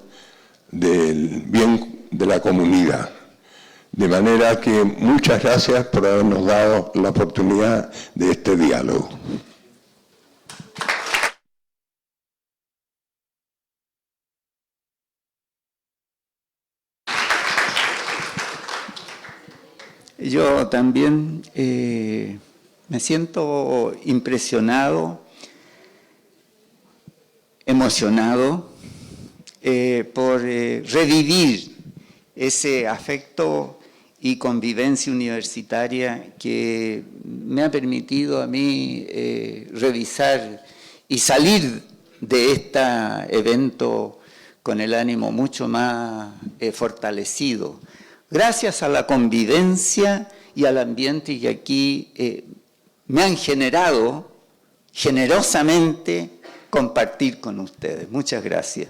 del bien de la comunidad. De manera que muchas gracias por habernos dado la oportunidad de este diálogo. Yo también me siento impresionado, emocionado por revivir ese afecto y convivencia universitaria que me ha permitido a mí revisar y salir de este evento con el ánimo mucho más fortalecido. Gracias a la convivencia y al ambiente que aquí me han generado generosamente compartir con ustedes. Muchas gracias.